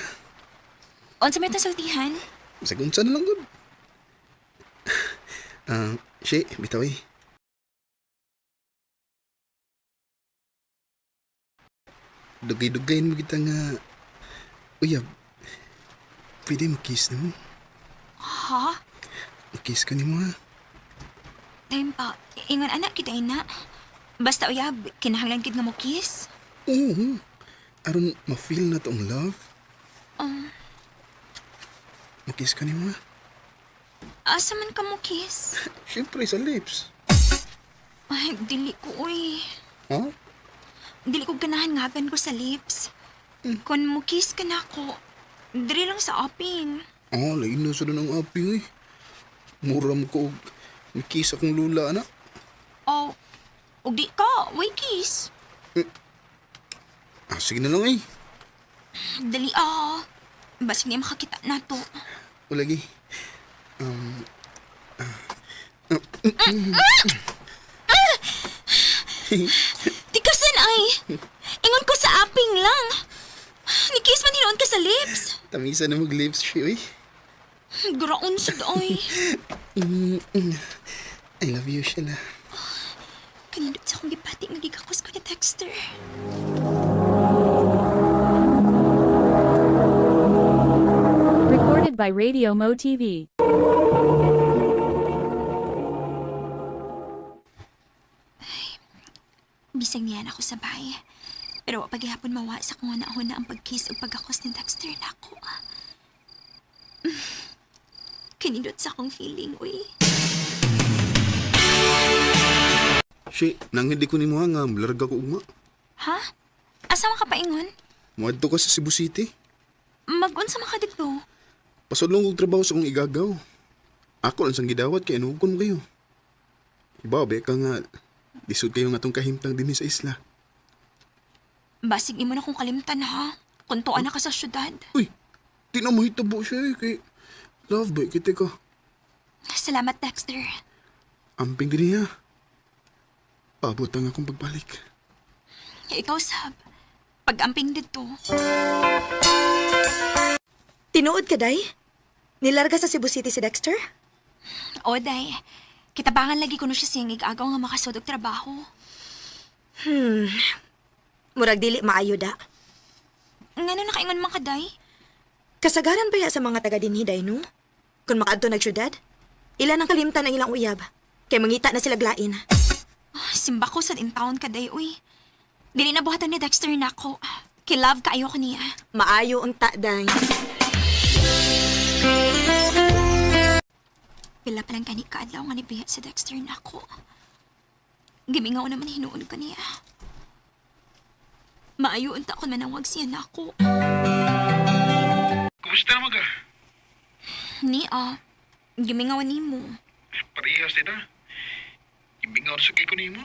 Unsa may tasultihan? Sa kunsa na lang gud. She, bitaw eh. Dugay-dugayin mo kita nga, uyab, pwede mag-kiss na mo. Ha? Mag-kiss ka ni mo ha. Time pa, ingon anak kita ina. Basta uyab, kinahanglan kid nga mo kiss. Oo. Aron ma-feel na tong love. Mag-kiss ka ni mo ha. Asa man ka mo kiss? Siyempre sa lips. Ay, dili ko, uy. Ha? Dili ko ganahan ngagan ko sa lips. Kung mo kiss ka na ako, dili lang sa aping. Lain na sa ng aping eh. Muram ko og may kiss akong lula, anak. Oh, ug di ka, way kiss. Sige na lang eh. Dali basig niya makakita na to. Lagi. Tikasan ay! Ingon ko sa aping lang. Ni-kiss man hinuon ka sa lips. Tamisa na mag-lips siya eh. Graon sa doy. I love you, Sheila. Kanindot sa akong gipati nga gigakos ko ni Dexter. Recorded by Radio Mo TV. Bisag niyan ako sa bahay. Pero paghihapon mawa sa kung na ang pag-kiss o pagkakos ni Dexter na ako. Kanindot sa akong feeling, uy. She, nang hindi ko ni mo nga, larga ko ugma. Ha? Asa ka pa ingon? Muadto ka sa Cebu City. Mag-unsa man ka dito? Pasodlong kong trabaho sa kong igagaw. Ako lang sang gidawat kaya inugon mo kayo. Ibabe ka nga, lisod kayo nga tong kahimtang din sa isla. Basig imo na kong kalimtan, ha? Kung tuan na ka sa syudad. Uy, di na mahitabo siya eh. Kay love boy, kita ka. Salamat, Dexter. Amping din niya. Paabot ang akong pagbalik. Ikaw, Sab. Pag-amping dito. Tinuod ka, day? Nilarga sa Cebu City si Dexter? O, day. Kitabangan lagi ko no siya singig agaw nga makasod og trabaho. Murag dili maayo da. Ngano nakaingon man ka, day? Kasagaran ba ya sa mga taga dinhi, day, no? Kung makaadto nagsyudad, ilan ang kalimtan ang ilang uyab. Kay mangita na sila glain. Simba ko sa taon ka, day, uy. Dili na buhatan ni Dexter na ako. Kilove kaayo ko niya. Maayo ang day. Pila pa lang kani kaadlaw nga nibiya sa Dexter na ako. Gimingaw naman hinuon ka niya. Maayo unta ko manawag siya na ako. Kumusta naman ka? Gimingawan ni mo. Parehas din ha. Ibingaw sa kay ko ni mo.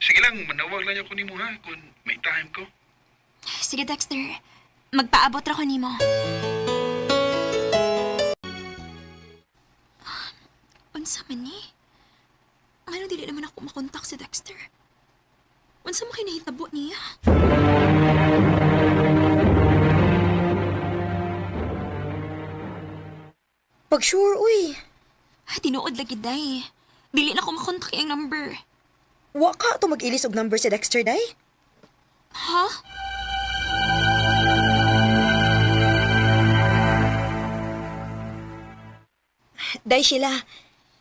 Sige lang, manawag lang ako ni mo ha, kung may time ko. Sige, Dexter. Magpaabot ra ko ni mo. Unsa man ni? Ano dili naman ako makontak si Dexter? Unsa mo kay nahitabo niya? Pag sure, uy. Tinuod lagi, day. Dili na ko makontak yung number. Wa ka to mag-ilis og number si Dexter, day? Ha? Day, Sheila.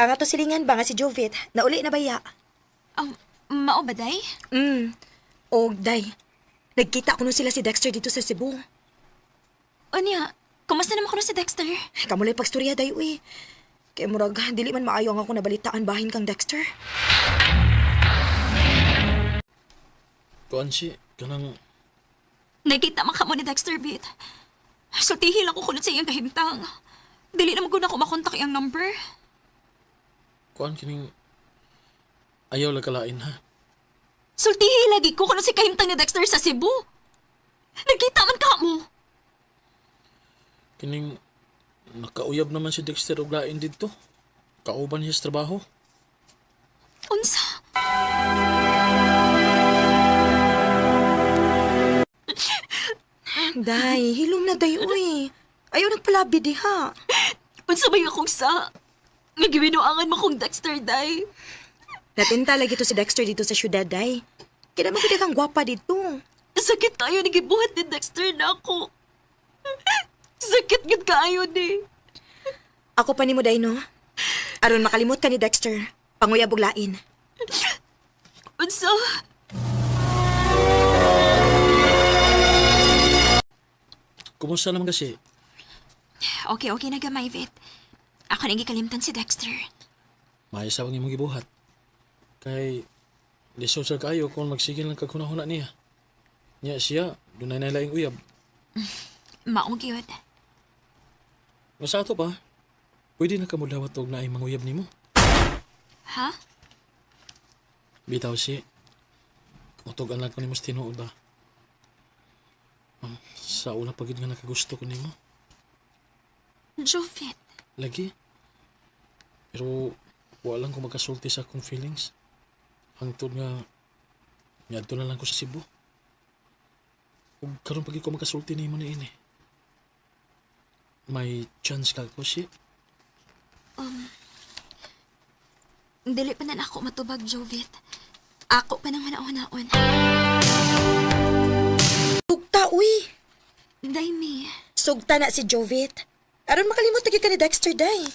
Ang ato silingan ba nga si Jovit? Nauli na baya? Mao ba, day? O, day. Nagkita ko nun sila si Dexter dito sa Cebu. Anya, kumusta naman ko na si Dexter? Kamulay pagstorya, day, uy. Kaya murag, dili man maayo nga ako nabalitaan bahin kang Dexter. Kuan si, kanang... Nagkita man ka mo ni Dexter, Bit. Sultihi lang ko kunod sa iyang kahimtang. Dili na maguna ko makontak iyang number. Kuan kining... Ayaw lagkalain, ha? Sultihi lagi ko kunod si kahimtang ni Dexter sa Cebu. Nagkita man ka mo. Kining... Nakauyab naman si Dexter og lain dito. Kauban niya sa trabaho. Unsa? Day, hilom na day, uy. Ayaw nagpalabi di ha. Unsa ba yung akong sa... Nagiwinuangan mo kong Dexter, day. Natinta lagi to si Dexter dito sa syudad, day. Kaya naman kang gwapa dito. Sakit kayo nagibuhat ni Dexter na ako. Sakit gid kaayo ni. Ako pa ni mo, day, no? Aron makalimot ka ni Dexter. Panguyab og lain. Unsa? Kumusta naman kasi? Okay na gamay, Vet. Ako nang gikalimtan si Dexter. Maayos ang imong gibuhat. Kay... Lisod sa kayo kung magsigil lang kagkunahuna niya. Niya siya, dunay na laing uyab. Maong gyud. Sa ato pa, pwede na ka mo dawat og naay manguyab nimo. Ha? Bitaw si, utogan lang ko nimo sa tinuod ba? Sa una pagid nga nakagusto ko nimo. Jovit. Lagi. Pero walang ko magkasulti sa akong feelings. Hangtod nga, niyadto na lang ko sa Cebu. Ug karon pagid ko magkasulti nimo ni ini. May chance ka ko siya. Dili pa na ako matubag, Jovit. Ako pa nang manaon-naon. Sugta, uy. Day, me. Sugta na si Jovit. Aron makalimot lagi ka ni Dexter, day.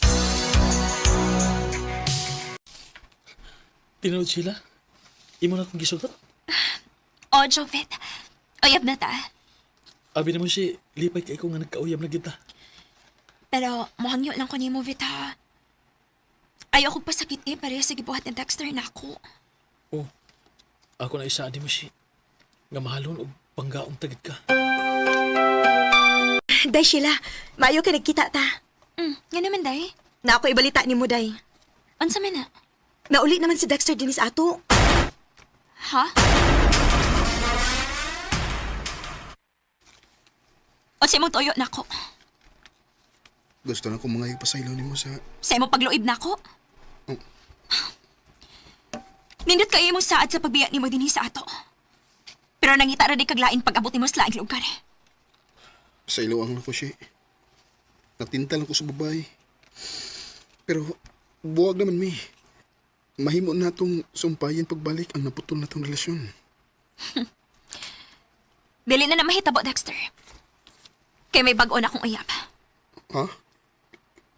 Tinood sila? Imo na akong gisugot? O, Jovit. Uyab na ta. Abi naman si, lipay kay ko nga nagkauyab na kita. Pero, mohangyo lang ko ni mo, Vit, ha? Ayaw ko pasakit pareha sa gibuhat ni Dexter na ako. Oh, ako na isa di mo si, nga mahalon o panggaong tagid ka. Day, Sheila. Maayo ka nagkita ta. Nga naman, Day. Na ako ibalita ni mo, Day. Unsa man na? Nauli naman si Dexter dinis ato. Ha? O sa imong toyo na ako. Gusto na ko mga ipasaylo ni mo sa... Sa imong pagluib na ako. Nindot kayo imong saad sa pagbiyak ni mo dinhi sa ato. Pero nangita ra di kaglain pag-abot ni mo sa laing lugar. Saylo ang ko siya. Natinta lang ko sa babae. Pero buwag naman mi. Mahimo na itong sumpayan pagbalik ang naputol na itong relasyon. Dili na mahitabo, Dexter. Kay may bag-o na akong uyab. Ha?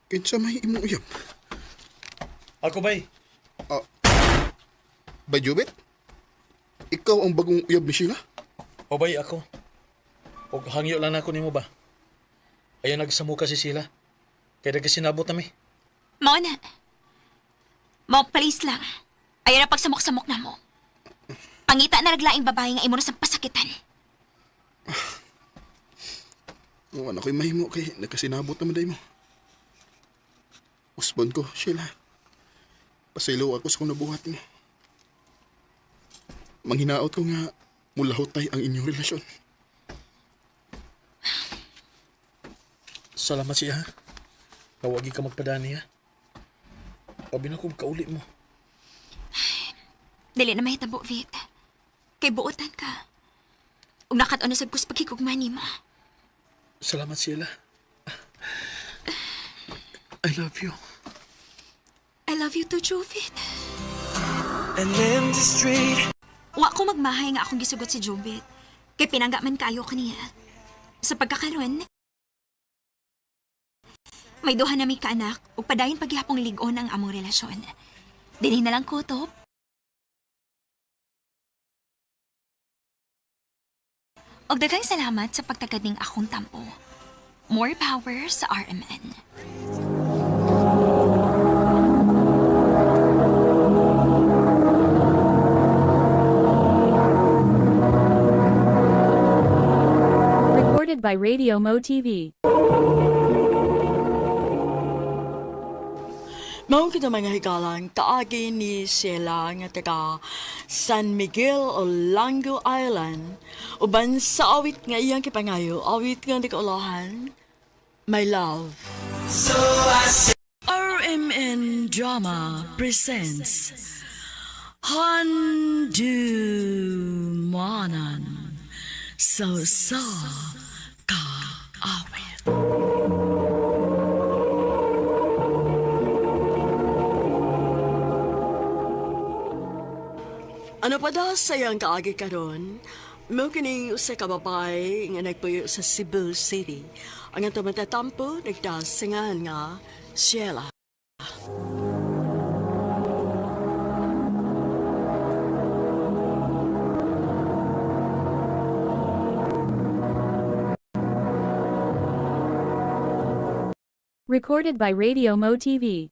Kinsa may imong uyab? Ako ba'y? Bay Jubit? Ikaw ang bagong uyab ni Sheila? O ba'y ako? O hangyo lang ako nimo ba? Ayaw nagsamu ka si Sheila. Kaya nagkasinabot na mi. Mao na. Mao please lang. Ayaw na pagsamok-samok na mo. Pangita na naglaing babae nga imo na sa pasakitan. Ano ko'y mahimo kay nagkasinabot naman day mo. Usbon ko, Sheila. Pasaylo ako sa kung nabuhat mo. Manghinaot ko nga mulahot tayo ang inyong relasyon. Salamat siya. Nawagi ka magpadani ha. Pabi na kong kauli mo. Dili na mahitabo, Vit. Kay buotan ka. Ug nakat-on na sad ko sa pagkikugma nimo. Salamat, Sheila. I love you. I love you too, Jovit. An empty street. Wa ko magmahay nga akong gisugot si Jovit. Kay pinangga man kayo kaniya. Sa pagkakaroon, may duha na may kaanak ug padayon paghihapong lig-on ang among relasyon. Dili na lang kutob. Og daghang salamat sa pagtagad ning akong tampo. More power sa RMN. Recorded by Radio Mo TV. Mao kita mga higalang kaagi ni Sheila nga taga San Miguel o Lango Island uban sa awit nga iyang kipangayo, awit nga nakaulahan, My Love. So I say RMN Drama presents Handumanan So Ka Awit. Ano pa daw sayang kaagi karon? Mao kining usa ka babae nga nagpuyo sa Cebu City. Ang atong matatampo nagdasingan nga Sheila. Recorded by Radio Mo TV.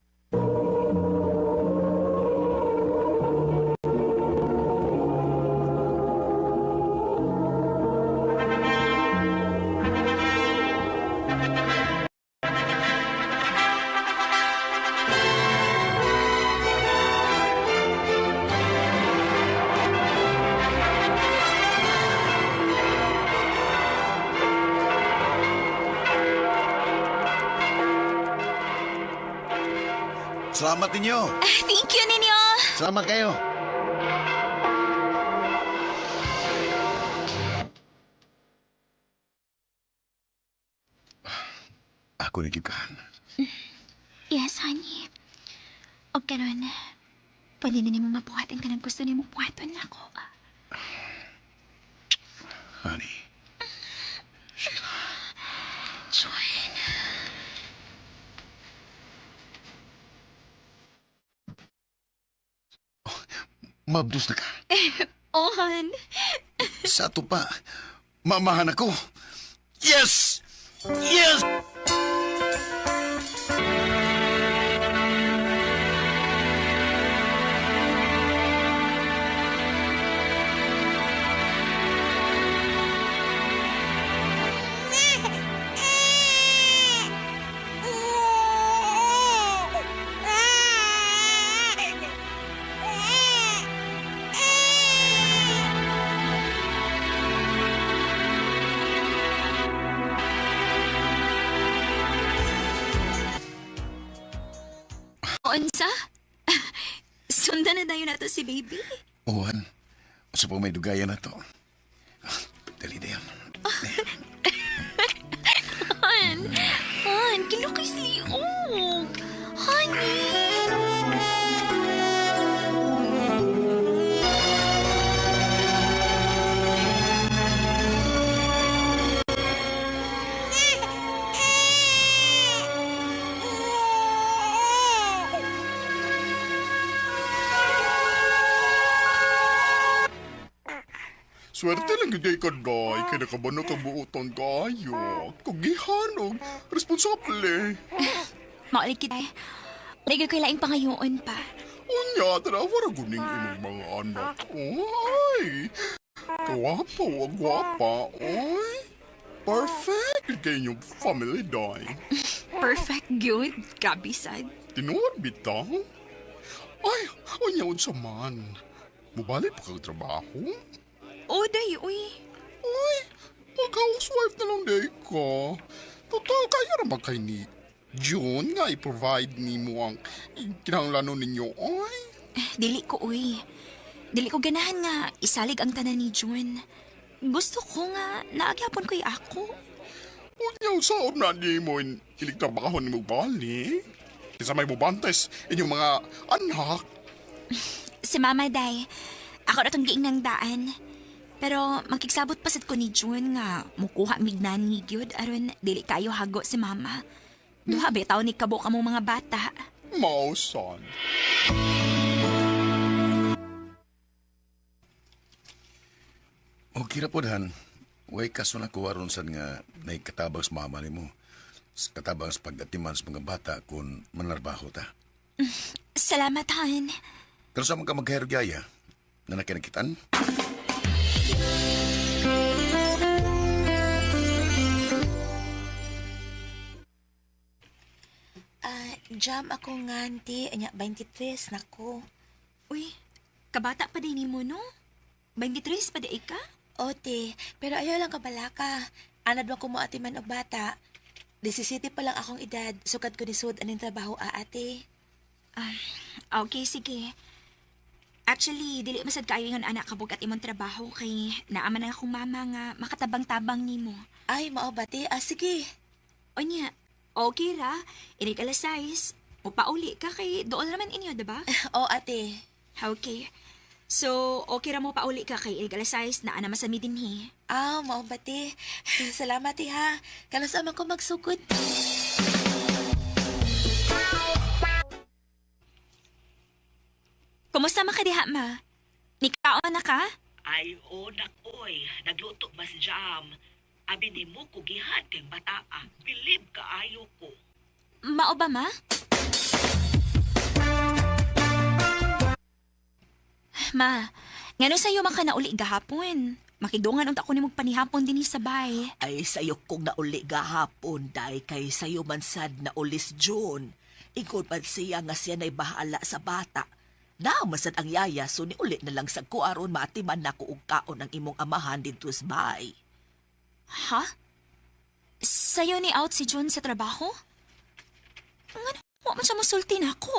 Salamat ninyo. Thank you, ninyo. Salamat kayo. Ako nagkikaan. Yes, honey. O karon, pwede na nimo mabuhatin ka ng gusto nimo buhaton ako. Honey. Joy. Mabdus na ka. Ohan. Sa ato pa, mamahan ako. Yes! Yes! Unsa? Sundan na dayo nato si baby. Uwan, sa po may dugayan na to. Dali na yan. Han, kilo kay siyog. Honey. Swerte lang gagay ka, Day. Kaya nakabano ka buutan kayo. Kugihanog. Responsable. Maulit kita. Nagay ko laing pangayoon pa. Unya, tara guning imong mga anak. Oy! Gwapa o gwapa, oy! Perfect! Kaya inyong family, Day. Perfect good. Grabe sad. Tinuod bitaw? Ay, unya unsa man. Mubalik pa kang trabaho? O, day, uy. Uy, mag-housewife na lang day ka. Total, kaya naman kay ni June nga i-provide ni mo ang kinahanglanon ninyo, ay. Dili ko, uy. Dili ko ganahan nga isalig ang tanan ni June. Gusto ko nga naagyapon ko'y ako. Unyaw saon na di mo iligtrabaho ni mo bali. Kisa may bubantes inyong mga anak. Si Mama Day, ako na itong giing ng daan. Pero magkiksabot pa sad ko ni June nga mukuha mignan ni Gyud aron dili kayo hago si Mama. Duha bitaw ni kabo ka mga bata. Mausan. O kirapodhan, way kaso na kuwaron sad nga naikatabang sa mama ni mo. Katabang sa pagdatiman sa mga bata kung manarbaho ta. Salamat, Han. Pero sa mga magkahergyaya, na nakinakitan? Jam ako nga, auntie. Anya, 23, nako. Uy, kabata pa din mo, no? 23 pa di ka? Ote, pero ayaw lang kabalaka. Anad man ko mo ati man og bata. 17 pa lang akong edad, sukad ko ni Sud aning trabaho ate. Okay, sige. Actually, dili masad kaayo nga anak kabog at imong trabaho kay naaman ang akong mama nga makatabang-tabang nimo. Ay, mao ba ti? Sige. O niya, okay ra. Inig alas 6. Pupauli ka kay doon naman inyo, diba? Oo, ate. Okay. So, okay ra mo pauli ka kay inig alas 6 na ana masami dinhi. Mao ba ti? Salamat ti ha. Kanos man ko magsugod. Kumusta man ka diha, ma? Nikaon na ka? Ay, oy. Nagluto ba si Jam? Abi ni mo ko gihad kay bataa. Bilib ka ayo ko. Mao ba, ma? Ma, ngano sa'yo man ka nauli gahapon? Makidungan unta ko ni magpanihapon din sa bay. Ay, sayo kong nauli gahapon, day kay sayo man sad na ulis June. Ikon pa siya nga siya na'y bahala sa bata. Masad ang yaya, so ni uli na lang sa kuaron maatiman na ko og kaon ang imong amahan dito sa bay. Ha? Sayo ni out si June sa trabaho? Ngano, wa man siya musulti na ako.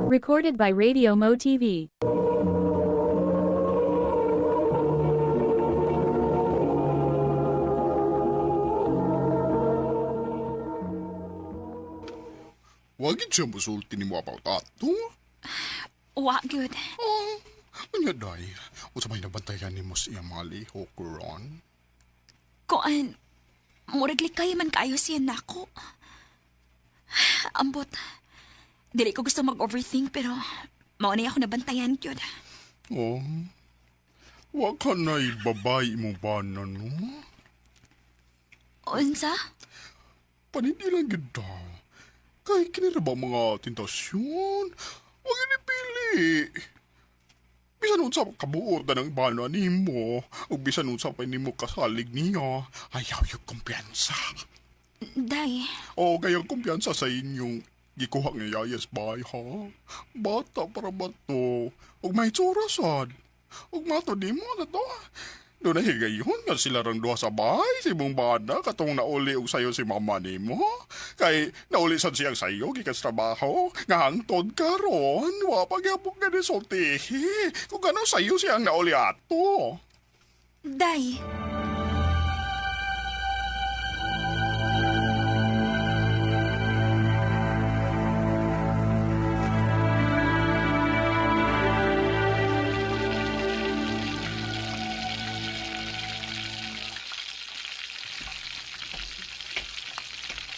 Recorded by Radio Mo TV. Wagid siya musulti ni mo about ato. Wa, good. Anya day, o sa may nabantayan ni mo siya mga lihok ron. Koan, muraglik kayo man kayo siya na ako. Ambot, dili ko gusto mag-overthink pero maunay ako nabantayan yun. Oh, wa ka na'y babay mo banan mo? Unsa? Panindilan gid daw. Kay kinira ba mga tentasyon? Huwag inipili. Bisan unsa kabuot na ng bana ni mo, o bisan unsa pa ni mo kasalig niya, ayaw yung kumpiyansa. Day. O kayang kumpiyansa sa inyong gikuha ng yayas bay, ha? Bata para ba to? Huwag may tsurasan. Huwag mato di mo na to. Doon na higayon nga sila rang duha sa bahay si mong bana katong nauli og sayo si mama ni mo. Kay nauli sad siyang sayo gikan sa trabaho nga hangtod karon wa pagyapok nga ni sultihi. Kung gano sayo siyang nauli ato. Day.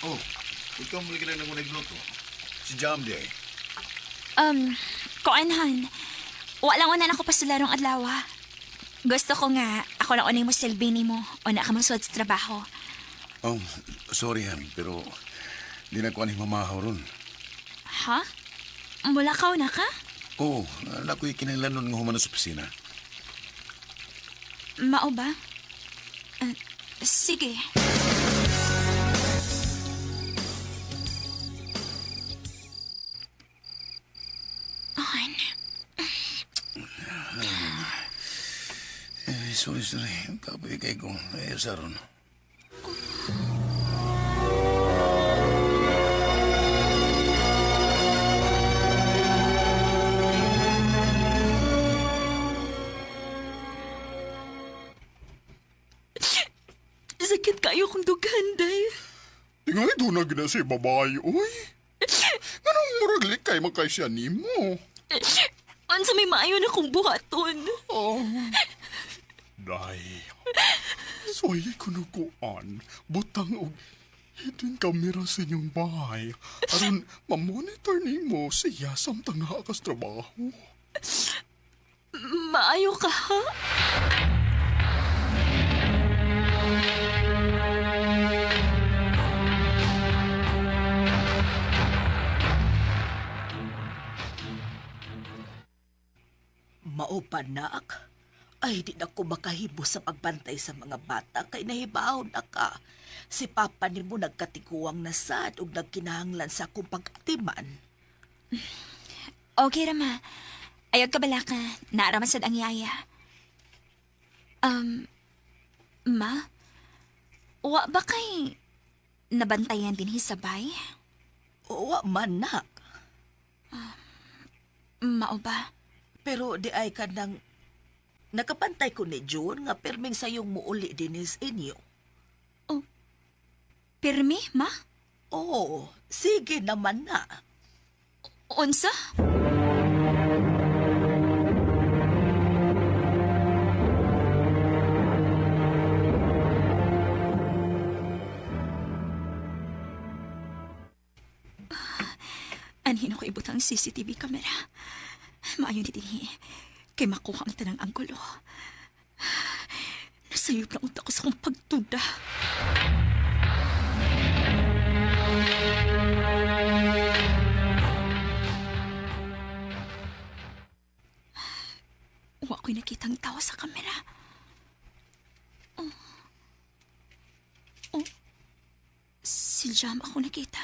Oh, ikaw mo lagi na nang nagluto. Si Jam day. Koanhan. Wala ko na ako pa sa larong adlaw. Gusto ko nga, ako na unay mo silbi ni mo o na ka masud sa trabaho. Oh, sorry han, pero di na ko ani mamahaw ron. Ha? Mula ka na ka? Oo, nako'y kinahanglanon nga human sa opisina. Mao ba? Sige. sorry. Kapoy kay ko. Ayaw sa ron. Sakit kayo kong dugan, day. Tingay doon na gina si babae, uy. Ganong muraglik kay makay siya ni mo. Ansa may maayo na kong buhaton. Day, soy kunukuan, butang og hidden camera sa inyong bahay. Aron mamonitor ni mo siya samtang naakas trabaho. Maayo ka, ha? Maupanak, ay di na ko makahibo sa pagbantay sa mga bata kay nahibaw na ka. Si Papa ni mo nagkatiguang nasad ug nagkinahanglan sa akong pag-atiman. Okay, Rama. Ayog ka bala ka. Naaramasad ang yaya. Ma? Wa ba kay nabantayan din hisabay? Wa man, nak. Mao ba? Pero di ay ka nang nakapantay ko ni June nga perming sayong muuli dinis inyo. Oh, permi, ma? Oo, sige naman na. Unsa? Anhin ako ibutang CCTV camera. Maayon din kay makuha ang tanang anggulo. Nasayop na unta ko sa kong pagtuda. Wa ko'y nakitang tawa sa kamera. Si Jam ako nakita.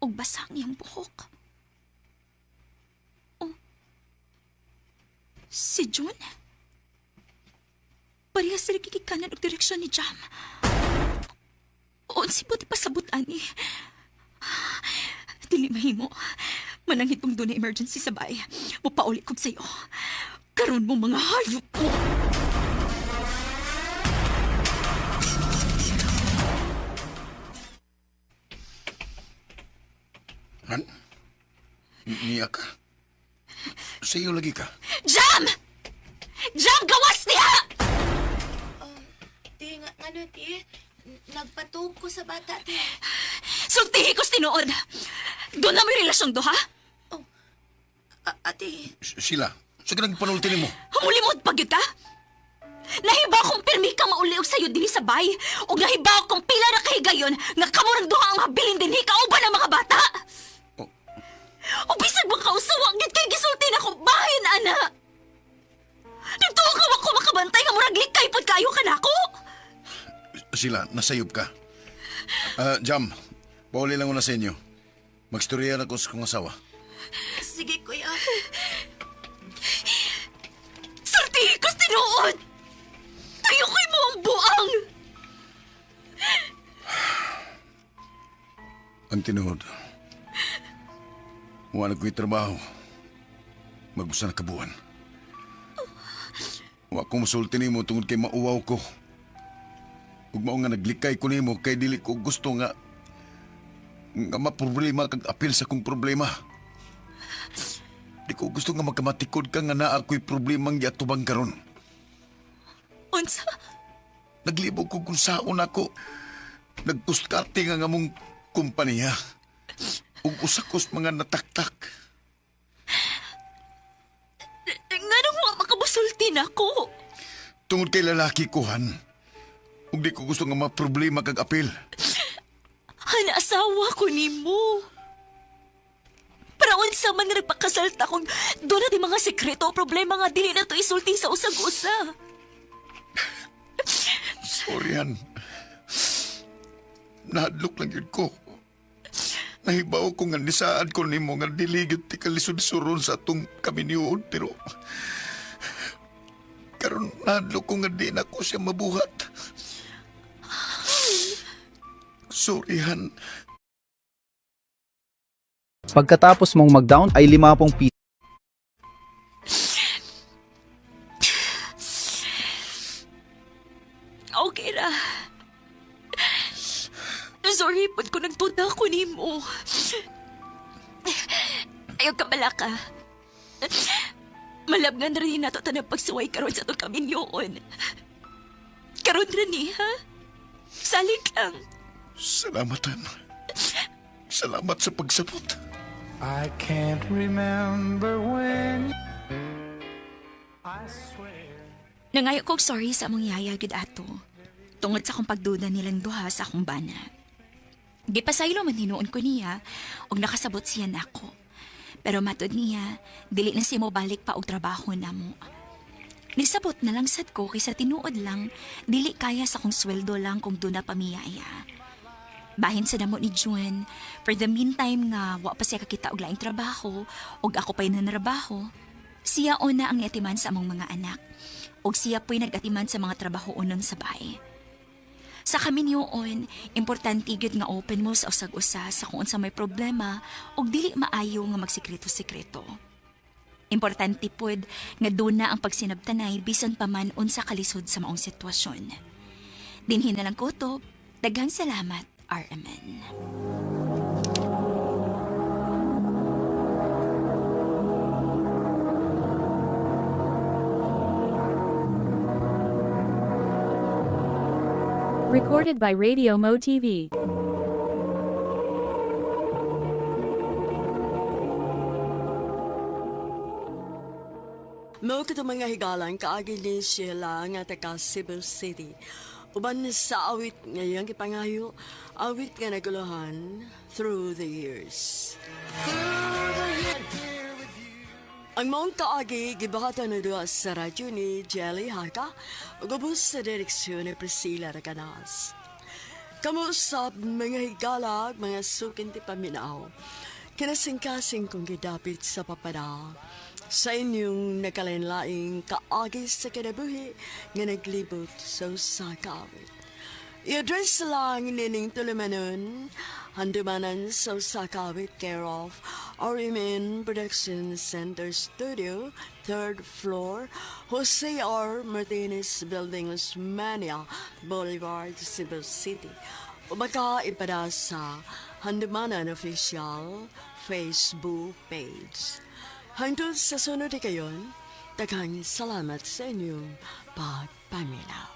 Og basang iyang buhok. Si June? Parehas sila kikikanan og direksyon ni Jam. Si buti pasabutan ni. Dili mahimo. Manangit kong doon na emergency sa bay. Mupauli kong sa'yo. Karon mo mga hayop ko. Han? Niya ka? Sa'yo lagi ka? Jam! Jam, gawas niya! Ti, ano, ti? Nagpatuog ko sa bata, ti. Sultihi ko tinuod. Doon na may relasyong do, ha? Ate. Sila, sa ganang panulti mo. Humulimod pag yun ka? Nahibaw kong pirmi ka mauliog sa'yo din sa bay. O nahibaw kong pila na kahigayon nga kamurang duha ang mabilin din kauban ng mga bata. O bisag mo kausawang git kay gisulti na ko bahin, ana. Nagtuwa ka ako makabantay nga murag likay pod kayo ka na ako. Sila, nasayop ka. Jam, pauli lang ko na sa inyo. Magstorya na ko sa kong asawa. Sige, kuya. Sortihi ko tinuod. Tayo ko'y mo ang buang. Ang tinuod. Wala ko'y trabaho. Mag-usa na kabuan. Wa ko musulti nimo tungod kay mauwaw ko. Ug mao nga naglikay ko nimo kay dili ko gusto nga maproblema kag apil sa kong problema. Di ko gusto nga magkamatikod ka nga naa ako'y problemang giatubang karon. Unsa? Naglibog ko kung saon ako. Nagpuskarte nga mong kumpanya. Ug usakos mga nataktak. Nga nung mga makabusulti na ko. Tungod kay lalaki ko, Han. Ug di ko gusto nga maproblema kag apil. Han, asawa ko ni mo. Para unsa man nga nagpakasalta kung doon natin mga sekreto o problema nga dili na to isulti sa usag-usa. Sorry, Han. Nahadlok lang yun ko. Nahibaw ko nga nisaan ko nimo nga diligid ti kalisod-suron sa atong kami niyoon, pero Karon nadlo ko nga di na ko siya mabuhat. Sorry, Han. Pagkatapos mong mag-down ay 50 piso. Okay ra. Sorry po ko nagtunda ko ni mo. Ayaw ka bala ka. Malabngan rin nato tanang pagsuway karon sa itong kaminyoon. Karon rin ha? Salig lang. Salamatan. Salamat sa pagsabot. I can't remember when I swear. Nangayo kong sorry sa among yaya gid ato. Tungod sa akong pagduda nilang duha sa akong bana. Gipasaylo man hinuon ko niya og nakasabot siya nako. Pero matod niya, dili na siya mo balik pa og trabaho namo. Nisabot na lang sad ko kaysa tinuod lang, dili kaya sa akong sweldo lang kung doon na pamiyaya. Bahin sa damo ni June, for the meantime nga wa pa siya kakita og laing trabaho og ako pa'y nanarabaho, siya una ang niatiman sa among mga anak og siya po'y nagatiman sa mga trabaho unon sa bahay. Sa kami niyoon, importante gyud nga open mo sa usag-usa sa kung unsa may problema og dili maayo nga magsikreto-sikreto. Importante pod nga doon na ang pagsinabtanay bisan pa man unsa kalisod sa maong sitwasyon. Dinhin na lang kutob, daghang salamat, RMN. Recorded by Radio Mo TV. Mo kito mga higalan kaagi ni sila nga taga Cebu City. Uban sa awit ngayong ipangayo, awit nga naguluhan through the years. Ang mong kaagi gibahatan na doon sa radyo ni Jelly Haka, ugubos sa direksyon ni Priscilla Raganas. Kamusap mga higalag, mga sukinti paminaw, kinasing-kasing kong gidapit sa papada, sa inyong nakalinlaing kaagi sa kinabuhi nga naglibot sa usakawit. I-address lang nining tulumanon, handumanan sa usakawit care of RMN Production Center Studio, 3rd floor, Jose R. Martinez Building, Osmania Boulevard, Cebu City. O baka ipada sa Handumanan Official Facebook page. Hangtod sa sunod kayon, daghang salamat sa inyong pagpaminaw.